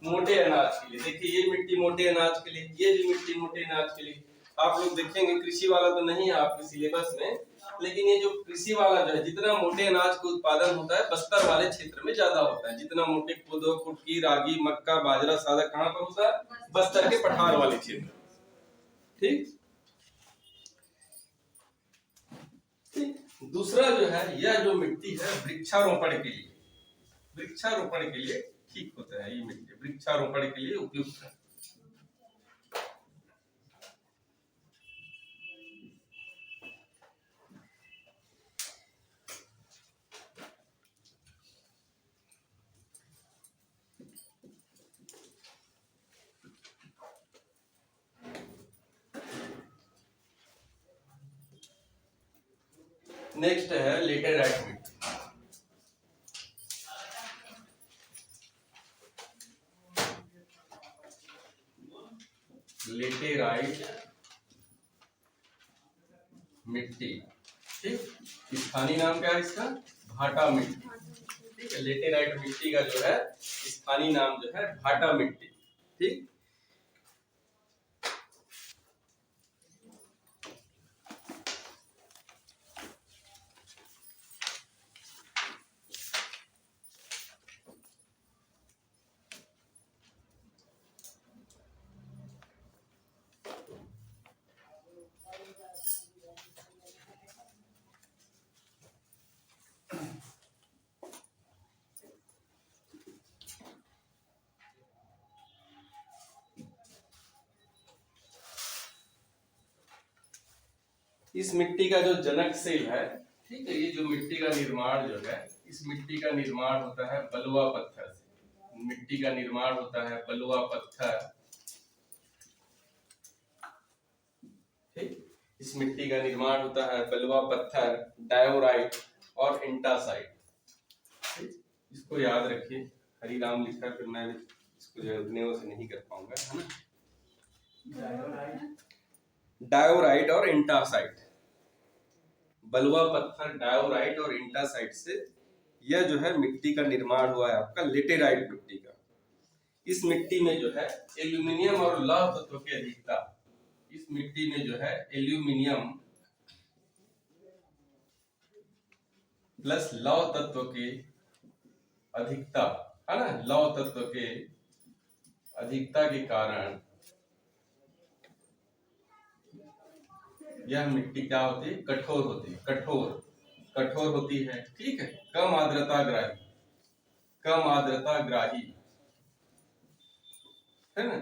मोटे अनाज के लिए। देखिए ये मिट्टी मोटे अनाज के लिए, ये भी मिट्टी मोटे अनाज के लिए। आप लोग देखेंगे कृषि वाला तो नहीं है आपके सिलेबस में, लेकिन ये जो कृषि वाला जो है जितना मोटे अनाज का उत्पादन होता है बस्तर वाले क्षेत्र में ज्यादा होता है। जितना मोटे कोदो, कुटकी, रागी, मक्का, बाजरा, सादा कहाँ पर होता है? बस्तर के पठार वाले क्षेत्र, ठीक। दूसरा जो है यह जो मिट्टी है वृक्षारोपण के लिए, वृक्षारोपण के लिए ठीक होता है। ये मिट्टी वृक्षारोपण के लिए उपयुक्त है। नेक्स्ट है लेटेराइट मिट्टी। लेटेराइट मिट्टी, ठीक। स्थानीय नाम क्या है इसका? भाटा मिट्टी, ठीक है। लेटेराइट मिट्टी का जो है स्थानीय नाम जो है भाटा मिट्टी, ठीक। इस मिट्टी का जो जनक सेल है, ठीक है, ये जो मिट्टी का निर्माण जो है, इस मिट्टी का निर्माण होता है बलुआ पत्थर से। मिट्टी का निर्माण होता है बलुआ पत्थर, ठीक। इस मिट्टी का निर्माण होता है बलुआ पत्थर, डायोराइट और इंटासाइट, ठीक। इसको याद रखिए, हरिराम लिखा, फिर मैं इसको जो है से नहीं कर पाऊंगा, है ना। डायोराइट और इंटासाइट, बलुआ पत्थर, डायोराइट और इंटासाइट से यह जो है मिट्टी का निर्माण हुआ है आपका लेटेराइट मिट्टी का। इस मिट्टी में जो है एल्यूमिनियम और लौह तत्व की अधिकता, इस मिट्टी में जो है एल्यूमिनियम प्लस लौह तत्व की अधिकता, है ना, लौह तत्व के अधिकता के कारण यह मिट्टी क्या होती है? कठोर होती है, कठोर होती है, ठीक है। कम आर्द्रता ग्राही, कम आर्द्रता ग्राही, है ना।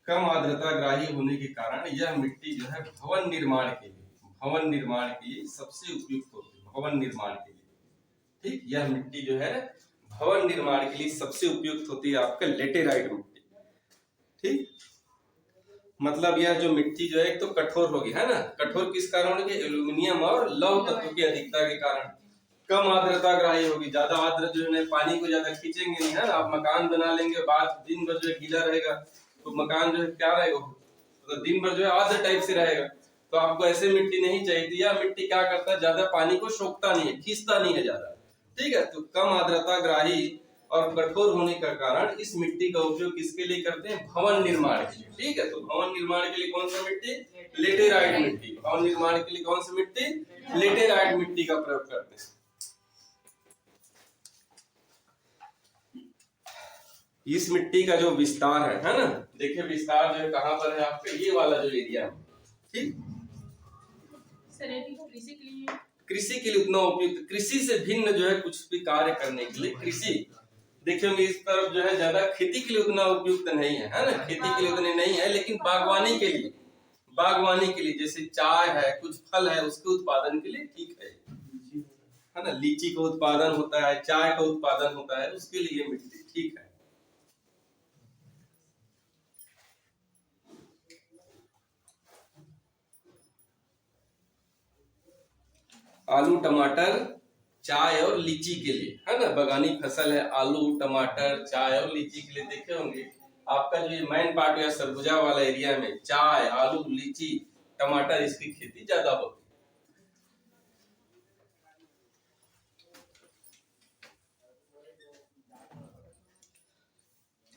कम आर्द्रता ग्राही होने के कारण यह मिट्टी जो है भवन निर्माण के लिए सबसे उपयुक्त होती है। भवन निर्माण के लिए, ठीक, यह मिट्टी जो है भवन निर्माण के लिए सबसे उपयुक्त होती है आपका लेटेराइट मिट्टी, ठीक। मतलब यह जो मिट्टी जो है एक तो कठोर होगी, है ना। कठोर किस कारण होगी? एल्यूमिनियम और लौह तत्व की अधिकता के कारण। कम आर्द्रता ग्राही होगी, ज्यादा आर्द्र जो है पानी को ज्यादा खींचेंगे नहीं, है ना। आप मकान बना लेंगे, बाद दिन भर जो है गीला रहेगा तो मकान जो है क्या रहेगा, तो दिन भर जो है आर्द्र टाइप से रहेगा। तो आपको ऐसे मिट्टी नहीं चाहिए थी। यह मिट्टी क्या करता है, ज्यादा पानी को सोखता नहीं है, खींचता नहीं है ज्यादा, ठीक है। तो कम आर्द्रता ग्राही और कठोर होने का कारण इस मिट्टी का उपयोग किसके लिए करते हैं? भवन निर्माण के लिए, ठीक है। तो भवन निर्माण के लिए कौन सा मिट्टी? लेटेराइट मिट्टी। भवन निर्माण के लिए कौन सी मिट्टी? लेटेराइट मिट्टी का प्रयोग करते हैं। इस मिट्टी का जो विस्तार है ना, देखिए विस्तार जो है कहां पर है आपका, ये वाला जो एरिया है, ठीक। कृषि के लिए उतना उपयुक्त, कृषि से भिन्न जो है कुछ भी कार्य करने के लिए कृषि, देखिए इस तरफ जो है ज्यादा खेती के लिए उतना उपयुक्त नहीं है, है ना। खेती के लिए उतने नहीं है, लेकिन बागवानी के लिए, बागवानी के लिए जैसे चाय है, कुछ फल है, उसके उत्पादन के लिए ठीक है ना। लीची का उत्पादन होता है, चाय का उत्पादन होता है, उसके लिए मिट्टी ठीक है। आलू टमाटर चाय और लीची के लिए, है ना। बगानी फसल है, आलू टमाटर चाय और लीची के लिए। देखे होंगे आपका जो ये मेन पार्ट या सरगुजा वाला एरिया में चाय, आलू, लीची, टमाटर, इसकी खेती ज्यादा होती है,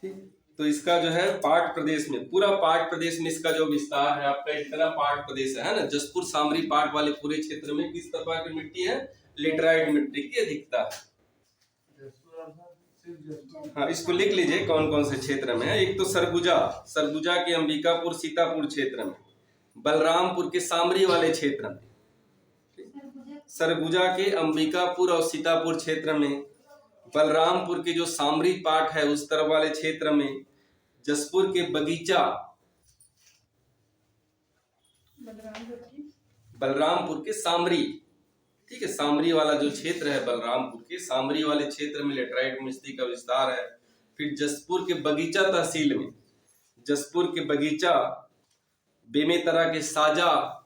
ठीक। तो इसका जो है पाट प्रदेश में, पूरा पाट प्रदेश में इसका जो विस्तार है आपका, इतना पाट प्रदेश है ना। जसपुर सामरी पाट वाले पूरे क्षेत्र में किस तरह की मिट्टी है? लेटराइट मिट्टी की अधिकता है। हाँ, इसको लिख लीजिए कौन कौन से क्षेत्र में है। एक तो सरगुजा, सरगुजा के अंबिकापुर सीतापुर क्षेत्र में, बलरामपुर के सामरी वाले क्षेत्र में, सरगुजा के अंबिकापुर और सीतापुर क्षेत्र में, बलरामपुर के जो सामरी पाट है उस तरफ वाले क्षेत्र में, जसपुर के बगीचा, बलरामपुर के सामरी, ठीक है, सामरी वाला जो क्षेत्र है बलरामपुर के सामरी वाले क्षेत्र में लेटराइट मिट्टी का विस्तार है। फिर जसपुर के बगीचा तहसील में, जसपुर के बगीचा, बेमेतरा के साजा,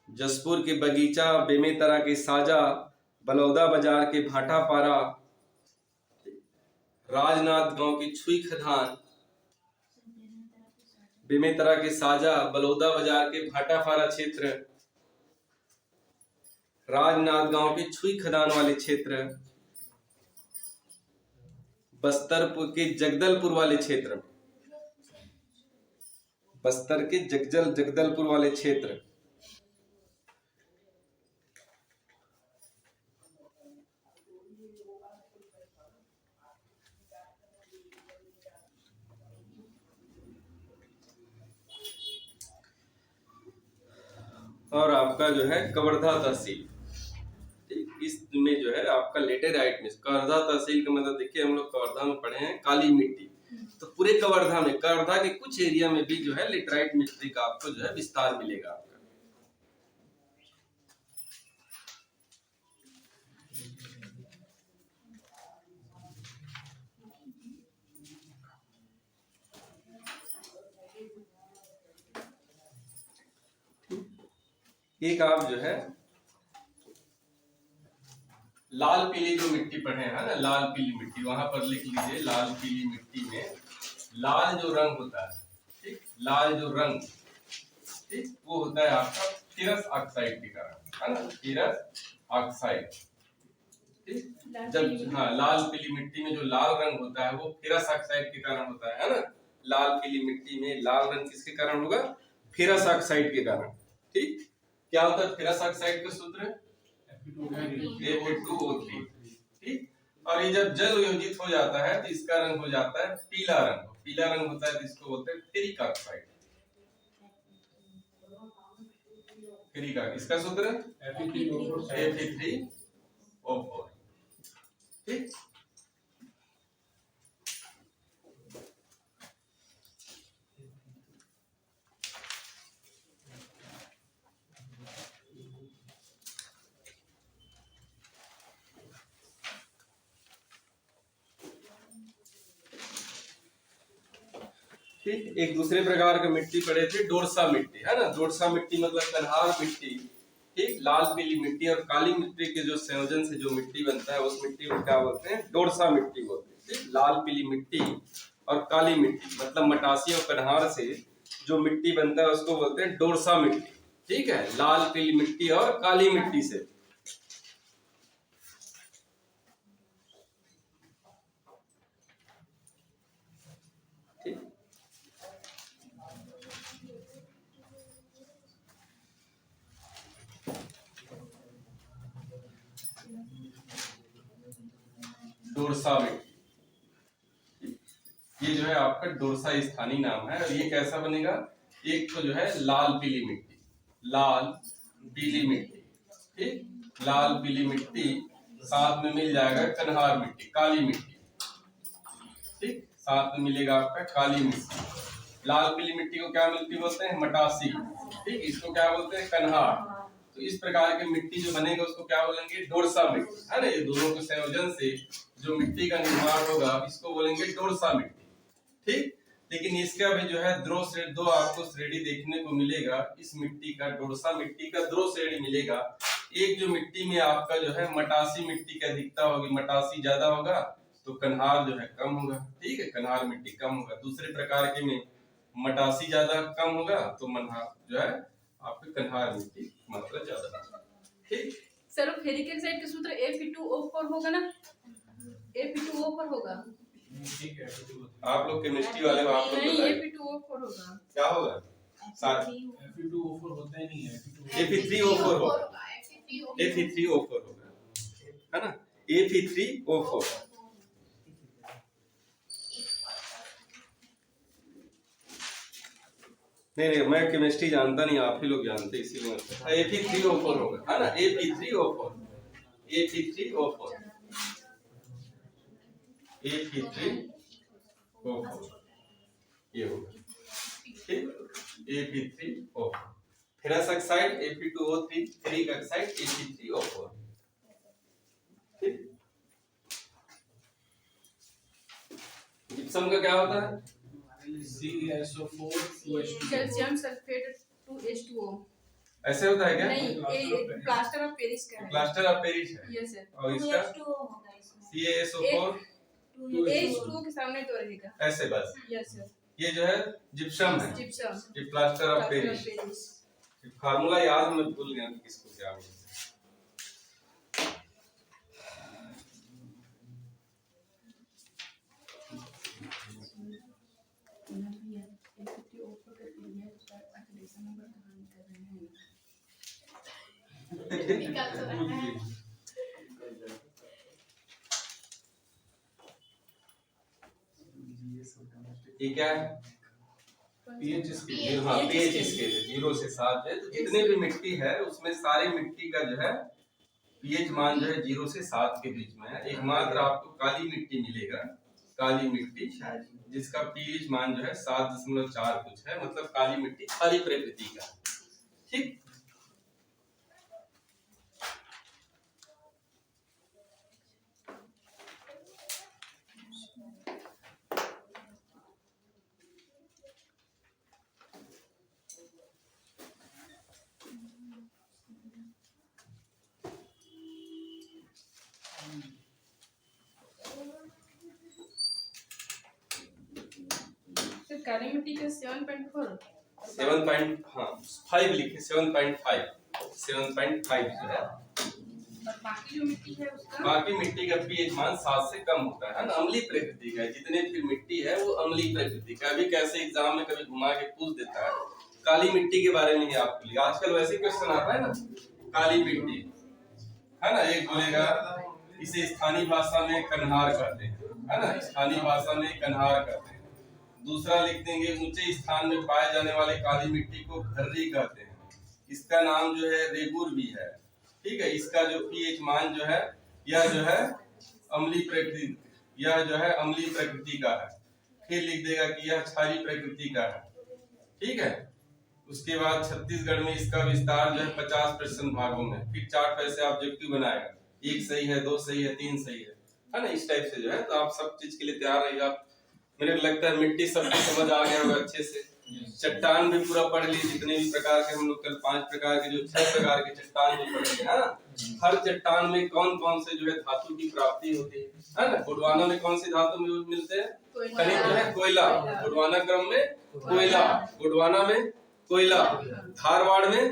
जसपुर के बगीचा, बेमेतरा के साजा, बलौदा बाजार के भाटापारा, राजनाथ गांव की छुई खदान, बेमेतरा के साजा, बलौदा बाजार के भाटापारा क्षेत्र, राजनाथ गांव के छुई खदान वाले क्षेत्र, बस्तरपुर के जगदलपुर वाले क्षेत्र, बस्तर के जगदलपुर वाले क्षेत्र, और आपका जो है कवर्धा तहसील, ठीक। इसमें जो है आपका लेटेराइट में, कवर्धा तहसील का मतलब देखिए हम लोग कवर्धा में पढ़े हैं काली मिट्टी, तो पूरे कवर्धा में, कवर्धा के कुछ एरिया में भी जो है लेटेराइट मिट्टी का आपको जो है विस्तार मिलेगा आपका। एक आप जो है लाल पीली जो मिट्टी पढ़े हैं ना, लाल पीली मिट्टी, वहां पर लिख लीजिए लाल पीली मिट्टी में लाल जो रंग होता है, ठीक, लाल जो रंग, ठीक, वो होता है आपका फेरस ऑक्साइड के कारण, है ना, फेरस ऑक्साइड, ठीक। जब हाँ, लाल पीली मिट्टी में जो लाल रंग होता है वो फेरस ऑक्साइड के कारण होता है ना। लाल पीली मिट्टी में लाल रंग किसके कारण होगा? फेरस ऑक्साइड के कारण, ठीक। क्या होता है फेरस ऑक्साइड का सूत्र? Fe2O3, ठीक। और ये जब जल वियोजित हो जाता है तो इसका रंग हो जाता है पीला रंग, पीला रंग होता है तो इसको बोलते हैं फेरिक ऑक्साइड। फेरिक, इसका सूत्र Fe3O4, ठीक। ठीक, एक दूसरे प्रकार का मिट्टी पड़े थे, डोरसा मिट्टी, है ना। डोरसा मिट्टी मतलब कन्हार मिट्टी, ठीक। लाल पीली मिट्टी और काली मिट्टी के जो संयोजन से जो मिट्टी बनता है उस मिट्टी को क्या बोलते हैं, डोरसा मिट्टी बोलते हैं, ठीक। लाल पीली मिट्टी और काली मिट्टी मतलब मटासी और कन्हार से जो मिट्टी बनता है उसको बोलते हैं डोरसा मिट्टी, ठीक है। लाल पीली मिट्टी और काली मिट्टी से। डोरसा मिट्टी, ये जो है आपका डोरसा स्थानीय नाम है। और ये कैसा बनेगा, एक तो जो है लाल पीली मिट्टी, लाल पीली मिट्टी, ठीक। लाल पीली मिट्टी साथ में मिल जाएगा कन्हार मिट्टी, काली मिट्टी, ठीक। साथ में मिलेगा आपका काली मिट्टी। लाल पीली मिट्टी को क्या मिट्टी बोलते हैं, मटासी, ठीक। इसको क्या बोलते हैं, कन्हार। तो इस प्रकार की मिट्टी जो बनेगा उसको क्या बोलेंगे, डोरसा मिट्टी, है ना। ये दोनों के संयोजन से जो मिट्टी का निर्माण होगा इसको बोलेंगे डोरसा मिट्टी, ठीक। लेकिन इसका भी जो है दो आपको श्रेणी देखने को मिलेगा इस मिट्टी का, डोरसा मिट्टी का दो श्रेणी मिलेगा। एक जो मिट्टी में आपका जो है मटासी मिट्टी की अधिकता होगी, मटासी ज्यादा होगा तो कन्हार जो है कम होगा, ठीक है। कन्हार मिट्टी कम होगा। दूसरे प्रकार के में मटासी ज्यादा कम होगा तो मनहार जो है आपके कन्हार मिट्टी मात्रा ज्यादा, ठीक। सर फेरिक एक्साइड का सूत्र Fe2O4 होगा ना, Fe2O4 होगा। ठीक है, आप लोग केमिस्ट्री वाले हो, आप लोग नहीं बताइए Fe2O4 होगा। क्या होगा, Fe2O4 होता ही नहीं है, Fe3O4 होगा, Fe3O4 होगा, है ना, Fe3O4। नहीं मैं केमिस्ट्री जानता नहीं, आप ही लोग जानते इसीलिए। Fe3O4 होगा, है ना, Fe3O4, Fe3O4, Fe3O4 ये होगा, ठीक। Fe3O4 ferrous oxide Fe2O3, ferric oxide Fe3O4, ठीक। जिप्सम का क्या होता है, CaSO4 2H2O। Calcium sulphate 2H2O। ऐसे होता है क्या, नहीं प्लास्टर ऑफ पेरिस का है। प्लास्टर ऑफ पेरिस है। Yes sir. और इसका CaSO4 H2O के सामने तो रहेगा ऐसे बस। Yes sir. ये जो है जिप्सम है, जिप्सम, ये प्लास्टर ऑफ पेरिस। फार्मूला याद मैं भूल गया किसको क्या बोलते हैं। ये क्या है, pH स्केल। हाँ pH स्केल 0 से 7 है। तो जितने भी मिट्टी है उसमें सारी मिट्टी का जो है pH मान जो है 0 से 7 के बीच में है। एकमात्र आपको काली मिट्टी मिलेगा, काली मिट्टी जिसका pH मान जो है 7.4 कुछ है, मतलब काली मिट्टी खाली प्रकृति का, ठीक। काली मिट्टी का 7.4 7.5 लिखे, 7.5 जो है। और बाकी जो मिट्टी है उसका, बाकी मिट्टी का pH मान 7 से कम होता है ना, अम्लीय प्रकृति का। जितने भी मिट्टी है वो अम्लीय प्रकृति का। अभी कैसे एग्जाम में कभी घुमा के पूछ देता है काली मिट्टी के बारे में ही आपके लिए, आजकल वैसे क्वेश्चन आता है ना, काली मिट्टी, है ना। एक बोलेगा इसे स्थानीय भाषा में कन्हार कहते हैं, है ना, स्थानीय भाषा में कन्हार कहते हैं। दूसरा लिख देंगे ऊंचे स्थान में पाए जाने वाले काली मिट्टी को घर्री कहते हैं, इसका नाम जो है रेगुर भी है, ठीक है। इसका जो pH मान जो है यह जो है अम्लीय प्रकृति, यह जो है अम्लीय प्रकृति का है। फिर लिख देगा कि यह क्षारीय प्रकृति का है, ठीक है। उसके बाद छत्तीसगढ़ में इसका विस्तार जो है 50% भागों में। फिर 4 पैसे ऑब्जेक्टिव बनाएगा, 1 सही है, 2 सही है, 3 सही है ना, इस टाइप से जो है। तो आप सब चीज के लिए तैयार रहिएगा। मेरे को लगता है मिट्टी सबको समझ आ गया होगा अच्छे से। चट्टान भी पूरा पढ़ ली, जितने भी प्रकार के हम लोग कल 5 प्रकार के जो 6 प्रकार के चट्टान जो पढ़े हैं ना, हर चट्टान में कौन कौन से जो है धातु की प्राप्ति होती है ना। गोंडवाना में कौन सी धातु मिलते हैं? खनिज जो है कोयला, गोंडवाना क्रम में कोयला, गोंडवाना में कोयला, धारवाड़ में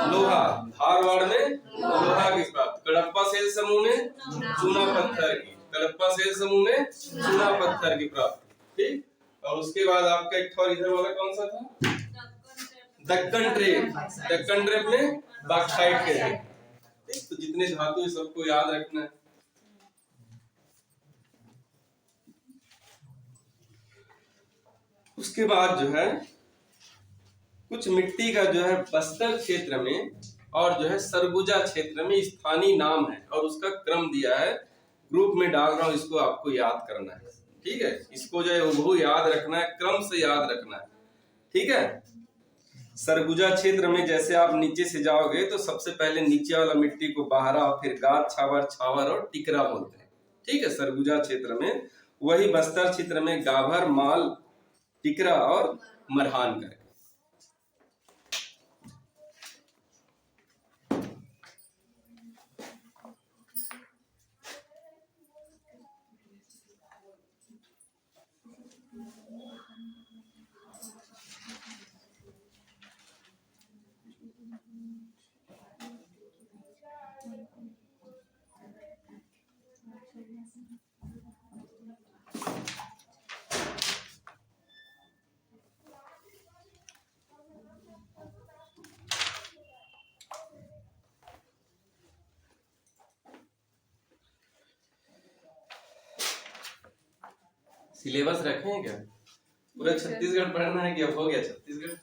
लोहा, धारवाड़ में लोहा की प्राप्ति, कडप्पा सेल समूह में चूना पत्थर की, कडप्पा सेल समूह में चूना पत्थर की प्राप्ति। ठीक, और उसके बाद आपका एक और इधर वाला कौन सा था? दक्कन ट्रेप, दक्कन ट्रेप में बॉक्साइट के हैं। ठीक, तो जितने धातु है सबको याद रखना है। उसके बाद जो है कुछ मिट्टी का जो है बस्तर क्षेत्र में और जो है सरगुजा क्षेत्र में स्थानीय नाम है और उसका क्रम दिया है, ग्रुप में डाल रहा हूं, इसको आपको याद करना है। ठीक है, इसको जो है वो याद रखना है, क्रम से याद रखना है। ठीक है, सरगुजा क्षेत्र में जैसे आप नीचे से जाओगे तो सबसे पहले नीचे वाला मिट्टी को बाहरा और फिर गाद, छावर, छावर और टिकरा बोलते हैं। ठीक है, सरगुजा क्षेत्र में। वही बस्तर क्षेत्र में गाभर, माल, टिकरा और मरहान करके। सिलेबस रखे हैं क्या? पूरा छत्तीसगढ़ पढ़ना है कि अब हो गया छत्तीसगढ़?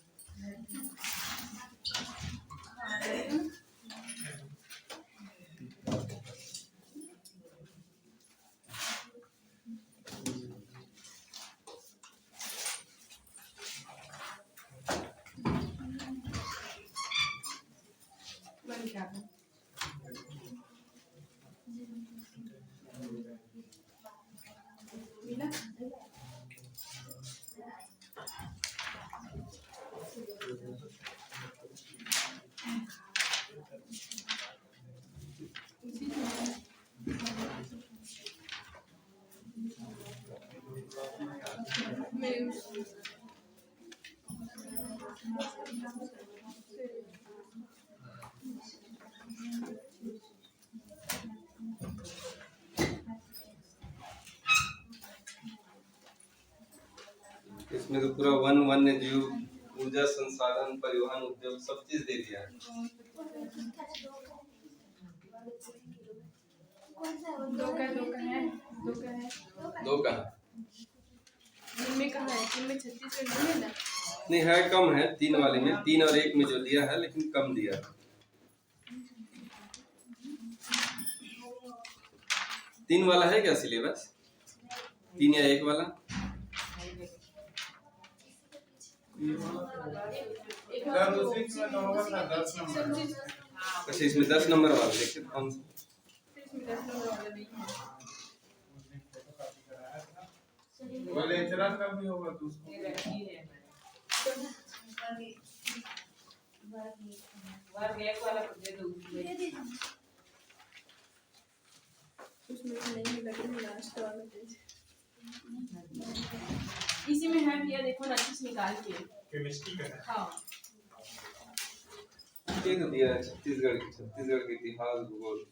इसमें तो पूरा वन्य जीव, ऊर्जा संसाधन, परिवहन उद्योग सब चीज दे दिया है। दो का इनमें कहाँ है? इनमें छत्तीसगढ़ नहीं है ना? नहीं है, कम है। 3 वाले में 3 और 1 में जो दिया है, लेकिन कम दिया है। 3 वाला है क्या सिलेबस? 3 या 1 वाला? अच्छा, इसमें 10 नंबर वाला देखिए कौन सा? लेक्चरर का भी होगा तो उसको इसी में है भैया, देखो ना चीज निकाल के। केमिस्ट्री का है। हाँ, एक दिया है छत्तीसगढ़ के इतिहास, भूगोल।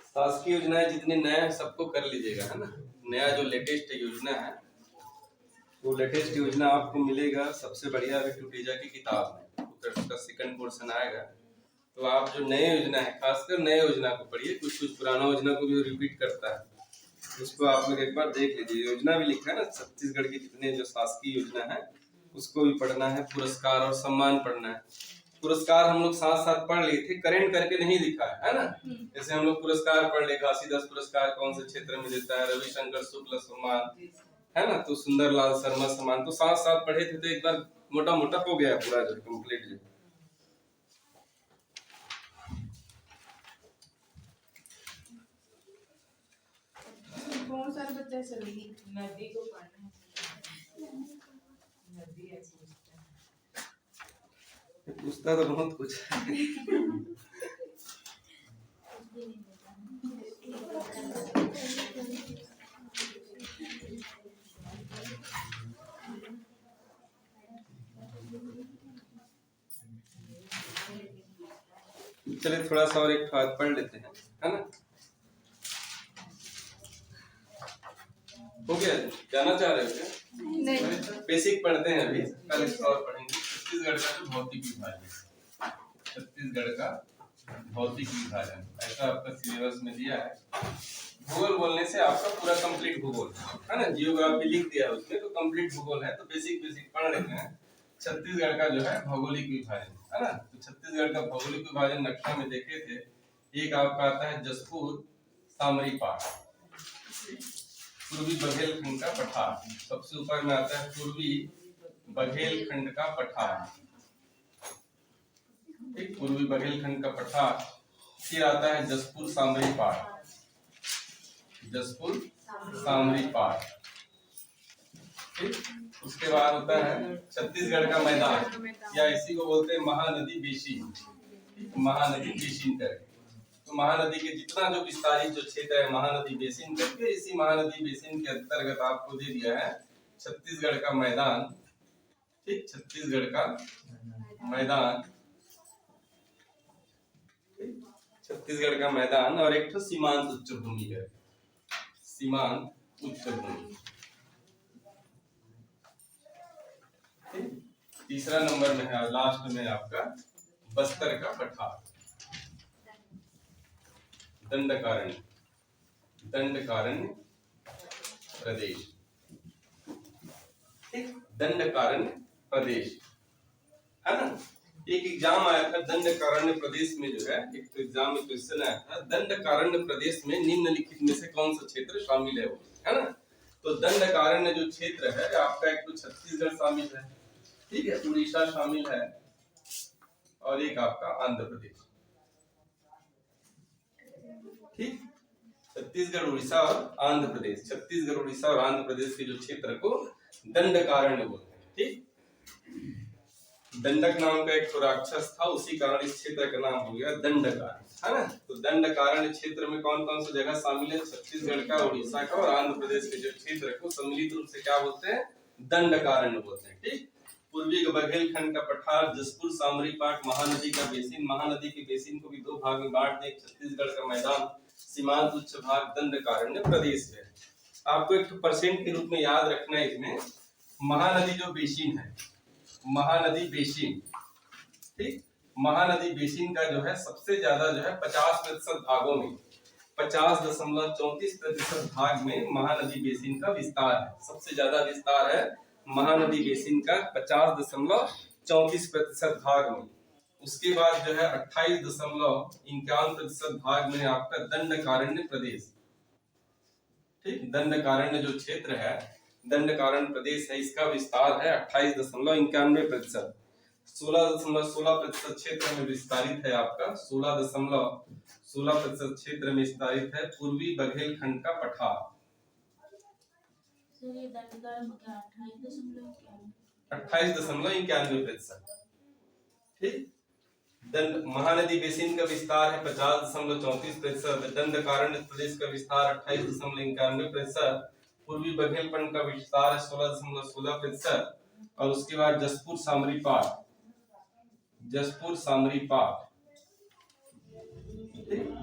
शासकीय योजनाएं जितनी नया है सबको कर लीजिएगा, है ना। नया जो लेटेस्ट योजना है वो लेटेस्ट योजना आपको मिलेगा सबसे बढ़िया विकिपीडिया की किताब में, उसका सेकंड पोर्शन आएगा। तो आप जो नए योजना है, खासकर नए योजना को पढ़िए, कुछ कुछ पुराना योजना को भी रिपीट करता है, उसको आप लोग एक बार देख लीजिए। योजना भी लिखा है ना छत्तीसगढ़ की जितने जो शासकीय योजना है उसको भी पढ़ना है। पुरस्कार और सम्मान पढ़ना है। पुरस्कार हम लोग साथ साथ पढ़ लिए थे, करेंट करके नहीं लिखा है ना। जैसे हम लोग पुरस्कार पढ़ ले, घासीदास पुरस्कार कौन से क्षेत्र में देता है, रविशंकर शुक्ल सम्मान, है ना। तो सुंदरलाल शर्मा समान तो साथ साथ पढ़े थे, तो एक बार मोटा मोटा हो गया पूरा जो कंप्लीट जो। बहुत सारे बच्चे चलेगी नदी को पढ़ना है। नदी है पूछता तो बहुत कुछ चलिए थोड़ा सा और एक बात पढ़ लेते हैं, है ना। हो गया, जाना चाह रहे हो क्या? नहीं। बेसिक पढ़ते हैं अभी, कल इसका और पढ़ेंगे। छत्तीसगढ़ का जो भौतिक विभाजन, छत्तीसगढ़ का भौतिक विभाजन ऐसा आपका सिलेबस में दिया है। भूगोल बोलने से आपका पूरा कंप्लीट भूगोल है ना, जियोग्राफी लिख दिया है उसमें, तो कंप्लीट भूगोल है। तो बेसिक बेसिक पढ़ लेते हैं। छत्तीसगढ़ का जो है भौगोलिक विभाजन, है ना। तो छत्तीसगढ़ का भौगोलिक विभाजन नक्शा में देखे थे, एक आपका आता है जसपुर सामरी पाठ, पूर्वी बघेलखंड का पठार, सबसे ऊपर में आता है पूर्वी बघेलखंड का पठार, ठीक, पूर्वी बघेलखंड का पठार। फिर आता है जसपुर सामरी पाठ, जसपुर सामरी पाठ, ठीक। उसके बाद होता है छत्तीसगढ़ का मैदान, या इसी को बोलते हैं महानदी बेसिन, महानदी बेसिन करके। तो महानदी के जितना जो विस्तारित जो क्षेत्र है महानदी बेसिन करके, इसी महानदी बेसिन के अंतर्गत आपको दे दिया है छत्तीसगढ़ का मैदान, ठीक, छत्तीसगढ़ का मैदान, छत्तीसगढ़ का मैदान, और एक तो सीमांत उच्च भूमि है, सीमांत उच्च भूमि। तीसरा नंबर में है, लास्ट में आपका बस्तर का पठार, दंडकारण्य, दंडकारण्य प्रदेश, ठीक, दंडकारण्य प्रदेश, है ना। एक एग्जाम आया था दंडकारण्य प्रदेश में, जो है एक तो एग्जाम में क्वेश्चन आया था, दंडकारण्य प्रदेश में निम्नलिखित में से कौन सा क्षेत्र शामिल है वो, है ना। तो दंडकारण्य जो क्षेत्र है आपका, एक तो छत्तीसगढ़ शामिल है, ठीक है, उड़ीसा शामिल है, और एक आपका आंध्र प्रदेश, ठीक। छत्तीसगढ़, उड़ीसा और आंध्र प्रदेश, छत्तीसगढ़, उड़ीसा और आंध्र प्रदेश के जो क्षेत्र को दंडकारण्य बोलते हैं, ठीक। दंडक नाम का एक राक्षस था, उसी कारण इस क्षेत्र का नाम हो गया दंडकारण्य, है ना। तो दंडकारण्य क्षेत्र में कौन कौन सी जगह शामिल है? छत्तीसगढ़ का, उड़ीसा का और आंध्र प्रदेश के जो क्षेत्र को सम्मिलित रूप से क्या बोलते हैं? दंडकारण्य बोलते हैं, ठीक। पूर्वी बघेलखंड का पठार, जसपुर सामरी पाठ, महानदी का बेसिन, महानदी के बेसिन को भी दो भाग में बांट दें, छत्तीसगढ़ का मैदान, सीमांत उच्च भाग, दंडकारण्य प्रदेश है। आपको एक परसेंट के रूप में याद रखना है इसमें, महानदी जो बेसिन है, महानदी बेसिन, ठीक, महानदी बेसिन का जो है सबसे ज्यादा जो है 50% भागों में, 50.34% भाग में महानदी बेसिन का विस्तार है, सबसे ज्यादा विस्तार है महानदी बेसिन का 50.34% भाग में। उसके बाद जो है 28.51% भाग में आपका दंडकारण्य प्रदेश, ठीक, दंडकारण्य जो क्षेत्र है, दंडकारण्य प्रदेश है, इसका विस्तार है 28.91%, 16.16% क्षेत्र में विस्तारित है आपका, 16.16% क्षेत्र में विस्तारित है पूर्वी बघेलखंड का पठार, 28.91%, ठीक। दंड महानदी बेसिन का विस्तार है 50.34%, दंडकारण्य प्रदेश का विस्तार 28.91%, पूर्वी बघेलखंड का विस्तार है 16.16%, और उसके बाद जसपुर सामरी पाठ, जसपुर सामरी पाठ,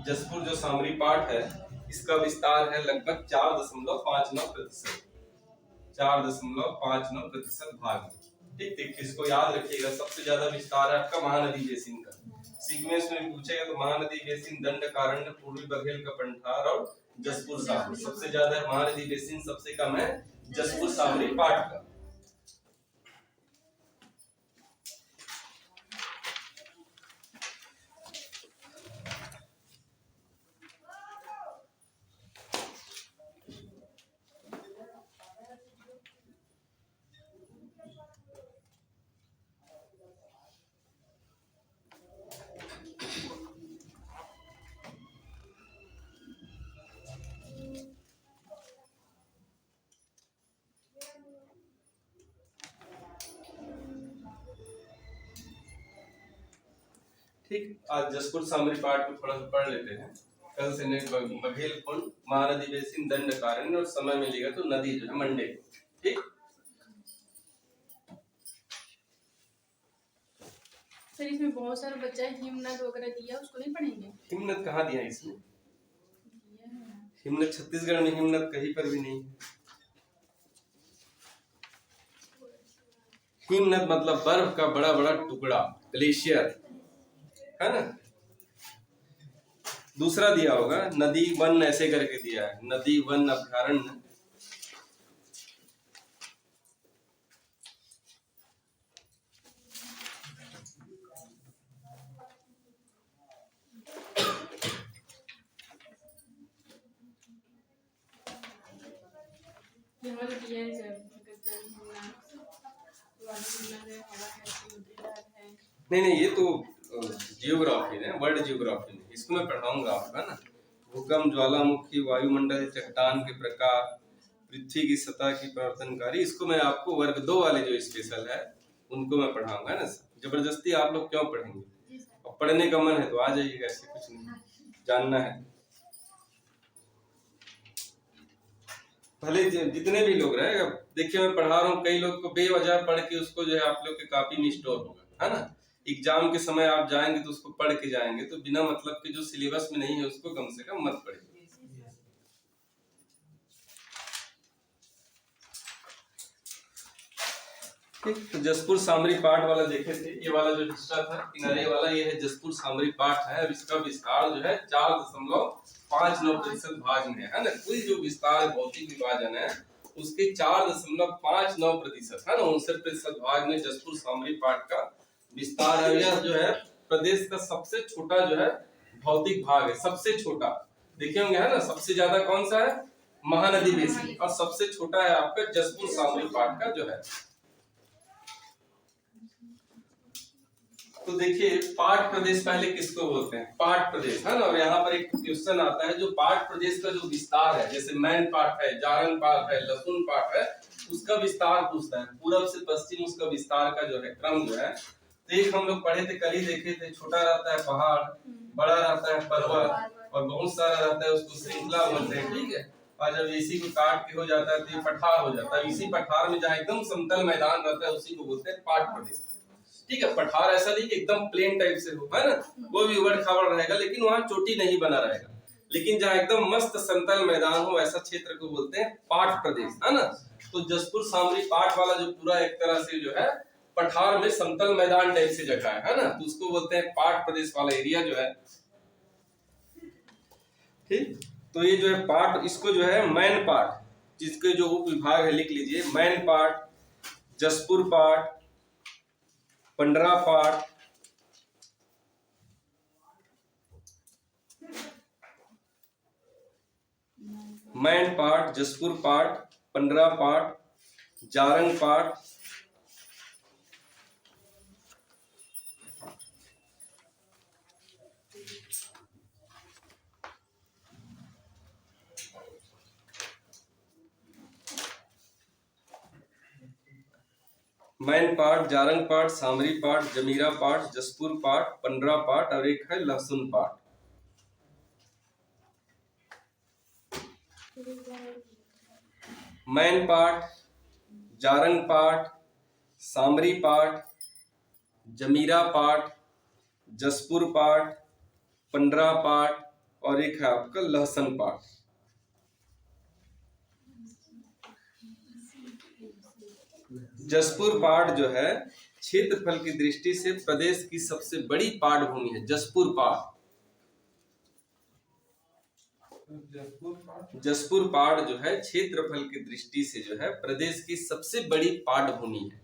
जसपुर जो सामरी पाठ है इसका विस्तार है लगभग 4.59%, 4.59% भाग में, ठीक। ठीक, इसको याद रखिएगा, सबसे ज्यादा विस्तार है आपका महानदी बेसिन का। सीक्वेंस में पूछेगा तो महानदी बेसिन, दंडकारण्य, पूर्वी बघेल का पठार और जसपुर सामरी, सबसे ज्यादा है महानदी बेसिन, सबसे कम है जसपुर सामरी पाठ का। ठीक, आज जसपुर सामरी पाठ को थोड़ा सा पढ़ लेते हैं। कल से नेक्स्ट बघेल कुंड, महानदी बेसिन, दंडकारण्य और समय मिलेगा तो नदी जो है मंडे। ठीक, सर इसमें बहुत सारा बच्चा है, हिमनद वगैरह दिया, उसको नहीं पढ़ेंगे? हिमनद कहाँ दिया इसमें? दिया है। हिमनद छत्तीसगढ़ में हिमनद कहीं पर भी नहीं है। हिमनद मतलब बर्फ का बड़ा बड़ा टुकड़ा, ग्लेशियर, है ना। दूसरा दिया होगा नदी वन, ऐसे करके दिया है, नदी वन अभ्यारण्य। यहाँ तो दिया है सर, गद्दर हिमनद, हिमनद है, हवा है, समुद्री लहर है। नहीं, ये तो जियोग्राफी है, वर्ल्ड जियोग्राफी में, इसको मैं पढ़ाऊंगा आपका ना। भूकंप, ज्वालामुखी, वायुमंडल, चट्टान के प्रकार, पृथ्वी की सतह की परिवर्तनकारी, इसको मैं आपको वर्ग 2 वाले जो स्पेशल है उनको मैं पढ़ाऊंगा ना। जबरदस्ती आप लोग क्यों पढ़ेंगे? और पढ़ने का मन है तो आ जाइएगा, ऐसे कुछ नहीं, जानना है। भले जितने भी लोग रहे, देखिए मैं पढ़ा रहा हूँ, कई लोग को बेवजह पढ़ के उसको जो है आप लोग के कॉपी में स्टोर होगा, है ना। एग्जाम के समय आप जाएंगे तो उसको पढ़ के जाएंगे, तो बिना मतलब के जो सिलेबस में नहीं है उसको कम से कम मत पढ़िए। ठीक, तो जसपुर सामरी पाठ वाला देखे थे, ये वाला जो हिस्सा था किनारे वाला, ये है जसपुर सामरी पाठ है। अब इसका विस्तार जो है 4.59% भाग में है ना। कुल जो विस्तार भौतिक विभाजन है उसके 4.59% है ना, 59% भाग में जसपुर सामरी पाठ का विस्तार है। यह जो है प्रदेश का सबसे छोटा जो है भौतिक भाग है, सबसे छोटा। देखे होंगे है ना, सबसे ज्यादा कौन सा है? महानदी बेसिन, और सबसे छोटा है आपका जसपुर सामरी पाठ का जो है। तो देखिए पाठ प्रदेश पहले किसको बोलते हैं? पाठ प्रदेश, है ना। और यहाँ पर एक क्वेश्चन आता है, जो पाठ प्रदेश का जो विस्तार है, जैसे मैन पाठ है, जारंग पाठ है, लसुन पाठ है, उसका विस्तार पूछता है। पूरब से पश्चिम उसका विस्तार का जो है क्रम जो है, तो एक हम लोग पढ़े थे, कल ही देखे थे, छोटा रहता है पहाड़, बड़ा रहता है पर्वत, और बहुत सारा रहता है उसको श्रृंखला बोलते हैं। ठीक है, और जब इसी को काट के हो जाता है तो ये पठार हो जाता है। इसी पठार में जहाँ एकदम समतल मैदान रहता है उसी को बोलते हैं पाठ प्रदेश। ठीक है, पठार ऐसा नहीं कि एकदम प्लेन टाइप से हो, है ना, वो भी उबड़ खाबड़ रहेगा, लेकिन वहाँ चोटी नहीं बना रहेगा। लेकिन जहाँ एकदम मस्त समतल मैदान हो, ऐसा क्षेत्र को बोलते हैं पाठ प्रदेश, है ना। तो जसपुर सामरी पाठ वाला जो पूरा एक तरह से जो है पठार में समतल मैदान टाइप से जगह है ना, तो उसको बोलते हैं पाठ प्रदेश वाला एरिया जो है। ठीक, तो ये जो है पाठ, इसको जो है मैन पाठ, जिसके जो उप विभाग है लिख लीजिए, मैन पाठ, जसपुर पाठ, पंडरा पाठ, मैन पाठ, जसपुर पाठ, पंडरा पाठ, जारंग पाठ, मैन पाठ, जारंग पाठ, सामरी पाठ, जमीरा पाठ, जसपुर पाठ, पंडरा पाठ, और एक है लहसुन पाठ। मैन पाठ, जारंग पाठ, सामरी पाठ, जमीरा पाठ, जसपुर पाठ, पंडरा पाठ, और एक है आपका लहसुन पाठ। जसपुर पाठ जो है क्षेत्रफल की दृष्टि से प्रदेश की सबसे बड़ी पाठ भूमि है। जसपुर पाठ, जसपुर पाठ जो है क्षेत्रफल की दृष्टि से जो है प्रदेश की सबसे बड़ी पाठ भूमि है।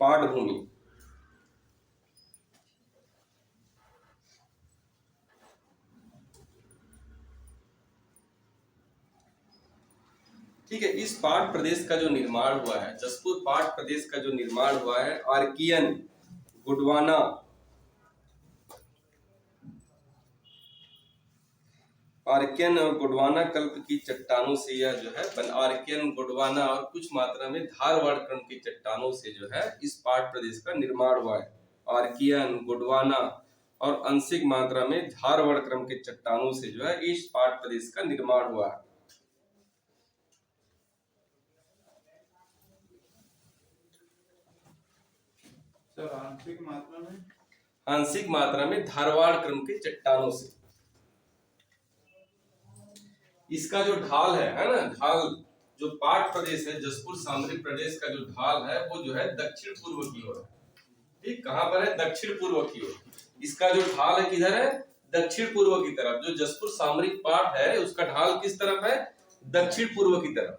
पाठ भूमि, ठीक है। इस पाठ प्रदेश का जो निर्माण हुआ है, जसपुर पाठ प्रदेश का जो निर्माण हुआ है, आर्कियन, गुडवाना, आर्कियन और गोंडवाना कल्प की चट्टानों से यह जो है आर्कियन, गोंडवाना और कुछ मात्रा में धारवाड़ क्रम की चट्टानों से जो है इस पाट प्रदेश का निर्माण हुआ है। आर्कियन, गोंडवाना और आंशिक मात्रा में धारवाड़ क्रम के चट्टानों से जो है इस पाट प्रदेश का निर्माण हुआ है। सर आंशिक मात्रा में, आंशिक मात्रा में धारवाड़ क्रम के चट्टानों से। इसका जो ढाल है ना, ढाल जो पाट प्रदेश है, जसपुर सामरिक प्रदेश का जो ढाल है वो जो है दक्षिण पूर्व की ओर है। ठीक, कहां पर है? दक्षिण पूर्व की ओर। इसका जो ढाल है किधर है? दक्षिण पूर्व की तरफ। जो जसपुर सामरिक पाट है उसका ढाल किस तरफ है? दक्षिण पूर्व की तरफ।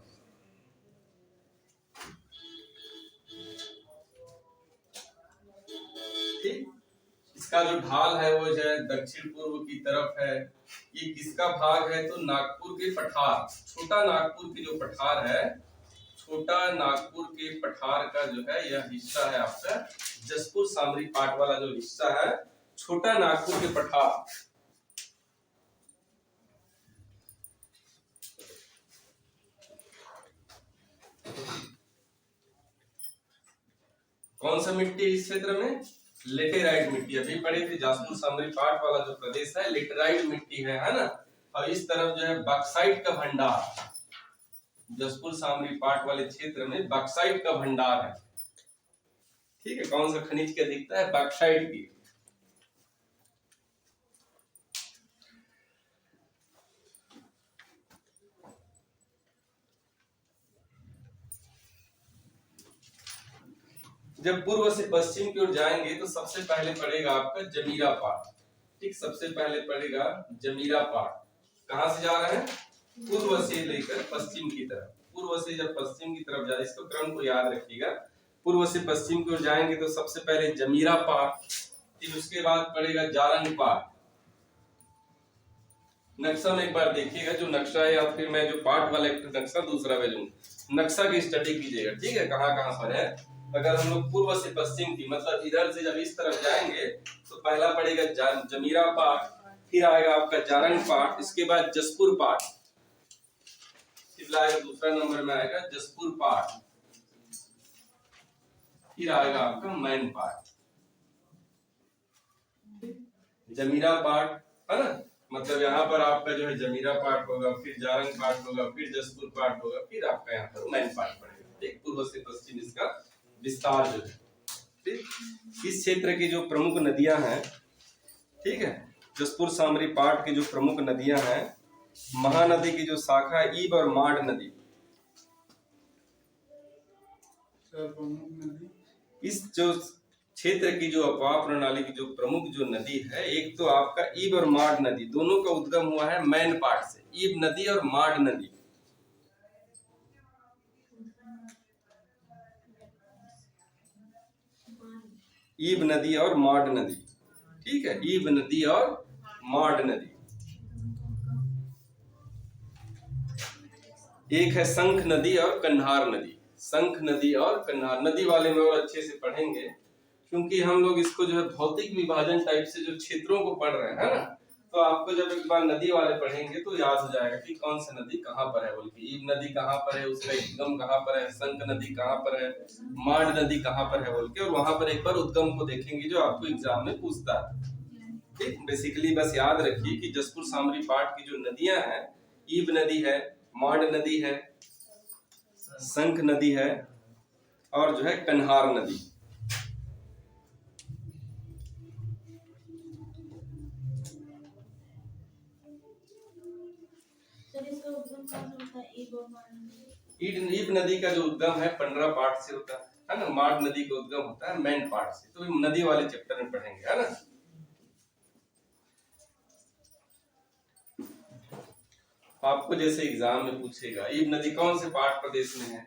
ठीक, इसका जो ढाल है वो जो है दक्षिण पूर्व की तरफ है। ये किसका भाग है? तो नागपुर के पठार, छोटा नागपुर के जो पठार है, छोटा नागपुर के पठार का जो है यह हिस्सा है आपका जसपुर सामरिक पाट वाला जो हिस्सा है, छोटा नागपुर के पठार। कौन सा मिट्टी इस क्षेत्र में? लेटेराइट मिट्टी। अभी पढ़े थे जसपुर सामरिक पाट वाला जो प्रदेश है लेटेराइट मिट्टी है ना। और इस तरफ जो है बक्साइट का भंडार, जसपुर सामरिक पाट वाले क्षेत्र में बक्साइट का भंडार है। ठीक है, कौन सा खनिज की अधिकता है? बक्साइट की। जब पूर्व से पश्चिम की ओर जाएंगे तो सबसे पहले पड़ेगा आपका जमीरा पाट। ठीक, सबसे पहले पड़ेगा जमीरा पाट। कहां से जा रहे हैं? पूर्व से लेकर पश्चिम की तरफ। पूर्व से जब पश्चिम की तरफ जाए, इसको क्रम को याद रखिएगा। पूर्व से पश्चिम की ओर जाएंगे तो सबसे पहले जमीरा पाट, फिर उसके बाद पड़ेगा जारंग पाट। नक्शा में एक बार देखिएगा, जो नक्शा है, या फिर मैं जो पाट वाला एक नक्शा दूसरा भेजूंगा, नक्शा की स्टडी कीजिएगा। ठीक है, कहाँ कहाँ पर है। अगर हम लोग पूर्व से पश्चिम की, मतलब इधर से जब इस तरफ जाएंगे तो पहला पड़ेगा जमीरा पाट, फिर आएगा आपका जारंग पाट, इसके बाद जसपुर पाट, फिर आएगा दूसरा नंबर में आएगा जसपुर पाट, फिर आएगा आपका मैन पाट। जमीरा पाट है ना, मतलब यहाँ पर आपका जो है जमीरा पाट होगा, फिर जारंग पाट होगा, फिर जसपुर पाट होगा, फिर आपका यहाँ पर मैन पाट पड़ेगा। ठीक, पूर्व से पश्चिम इसका विस्तार जो है। ठीक, इस क्षेत्र की जो प्रमुख नदियां हैं, ठीक है, जसपुर सामरी पाट की जो प्रमुख नदियां हैं, महानदी की जो शाखा है ईब और माड नदी। प्रमुख नदी इस जो क्षेत्र की जो अपवाह प्रणाली की जो प्रमुख जो नदी है, एक तो आपका ईब और माड नदी, दोनों का उद्गम हुआ है मैन पाट से। ईब नदी और माड नदी। ईब नदी और माड नदी। ठीक है, ईब नदी और माड नदी। एक है शंख नदी और कन्हार नदी। शंख नदी और कन्हार नदी वाले में और अच्छे से पढ़ेंगे, क्योंकि हम लोग इसको जो है भौतिक विभाजन टाइप से जो क्षेत्रों को पढ़ रहे हैं ना, तो आपको जब एक बार नदी वाले पढ़ेंगे तो याद हो जाएगा कि कौन सी नदी कहाँ पर है बोल के। ईब नदी कहाँ पर है, उसका उद्गम कहाँ पर है, शंख नदी कहाँ पर है, माड नदी कहाँ पर है बोल के, और वहां पर एक बार उद्गम को देखेंगे जो आपको एग्जाम में पूछता है। ठीक, बेसिकली बस याद रखिए कि जसपुर सामरी पाट की जो नदियां हैं, ईब नदी है, माड नदी है, शंख नदी है और जो है कन्हार नदी। ईब नदी का जो उद्गम है पंडरा पाट से होता है ना। माड नदी का उद्गम होता है मैन पाट से। तो नदी वाले चैप्टर में पढ़ेंगे, है ना। आपको जैसे एग्जाम में पूछेगा ईब नदी कौन से पाट प्रदेश में है,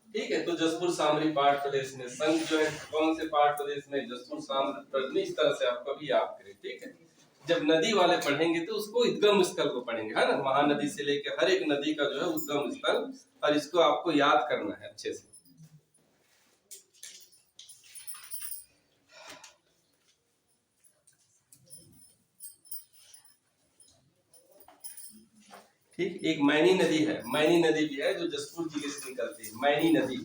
ठीक है, तो जसपुर सामरी पाट प्रदेश में। शंख जो है कौन से पाट प्रदेश में, जसपुर सामरी प्रदेश में। इस तरह से आप कभी याद करें। ठीक है, जब नदी वाले पढ़ेंगे तो उसको उद्गम स्थल को पढ़ेंगे, है ना। महानदी से लेकर हर एक नदी का जो है उद्गम स्थल, और इसको आपको याद करना है अच्छे से। ठीक, एक मैनी नदी है, मैनी नदी भी है जो जसपुर जिले से निकलती है, मैनी नदी।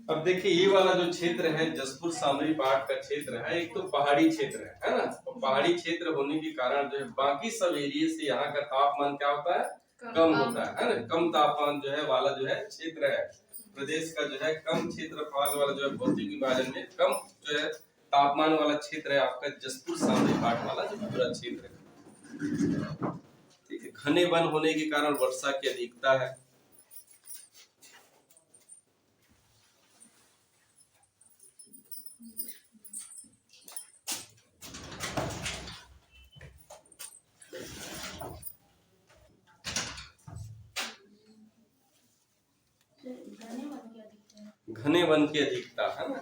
अब देखिए ये वाला जो क्षेत्र है जसपुर सामरी पाट का क्षेत्र है, एक तो पहाड़ी क्षेत्र है ना, तो पहाड़ी क्षेत्र होने के कारण जो है बाकी सब एरिया से यहाँ का तापमान क्या होता है, कम होता है ना, कम तापमान जो है वाला जो है क्षेत्र है प्रदेश का, जो है कम क्षेत्रफल वाला जो है भौतिक विभाजन में कम जो है तापमान वाला क्षेत्र है आपका जसपुर सामरी पाट वाला जो पूरा क्षेत्र है। ठीक है, घने वन होने के कारण वर्षा की अधिकता है। घने वन की अधिकता है ना,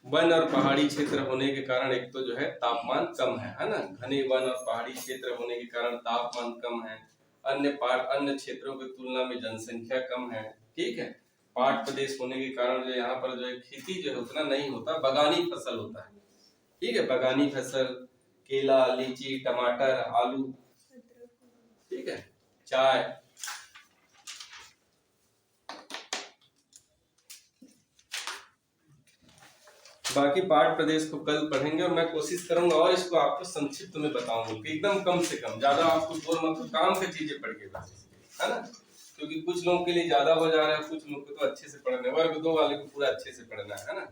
वन और पहाड़ी क्षेत्र होने के कारण एक तो जो है तापमान कम है ना, घने वन और पहाड़ी क्षेत्र होने के कारण तापमान कम है, अन्य क्षेत्रों की तुलना में जनसंख्या कम है। ठीक है, पाट प्रदेश होने के कारण जो यहाँ पर जो है खेती जो है उतना नहीं होता, बगानी फसल होता है। ठीक है, बगानी फसल, केला, लीची, टमाटर, आलू, ठीक है, चाय। बाकी पाठ प्रदेश को कल पढ़ेंगे और मैं कोशिश करूंगा और इसको आपको संक्षिप्त में बताऊंगा, एकदम कम से कम, ज्यादा आपको बोर मत, काम की चीजें पढ़ के बस, है ना, क्योंकि कुछ लोगों के लिए ज्यादा हो जा रहा है, कुछ लोगों को तो अच्छे से पढ़ना है, वर्ग 2 वाले को पूरा अच्छे से पढ़ना है ना।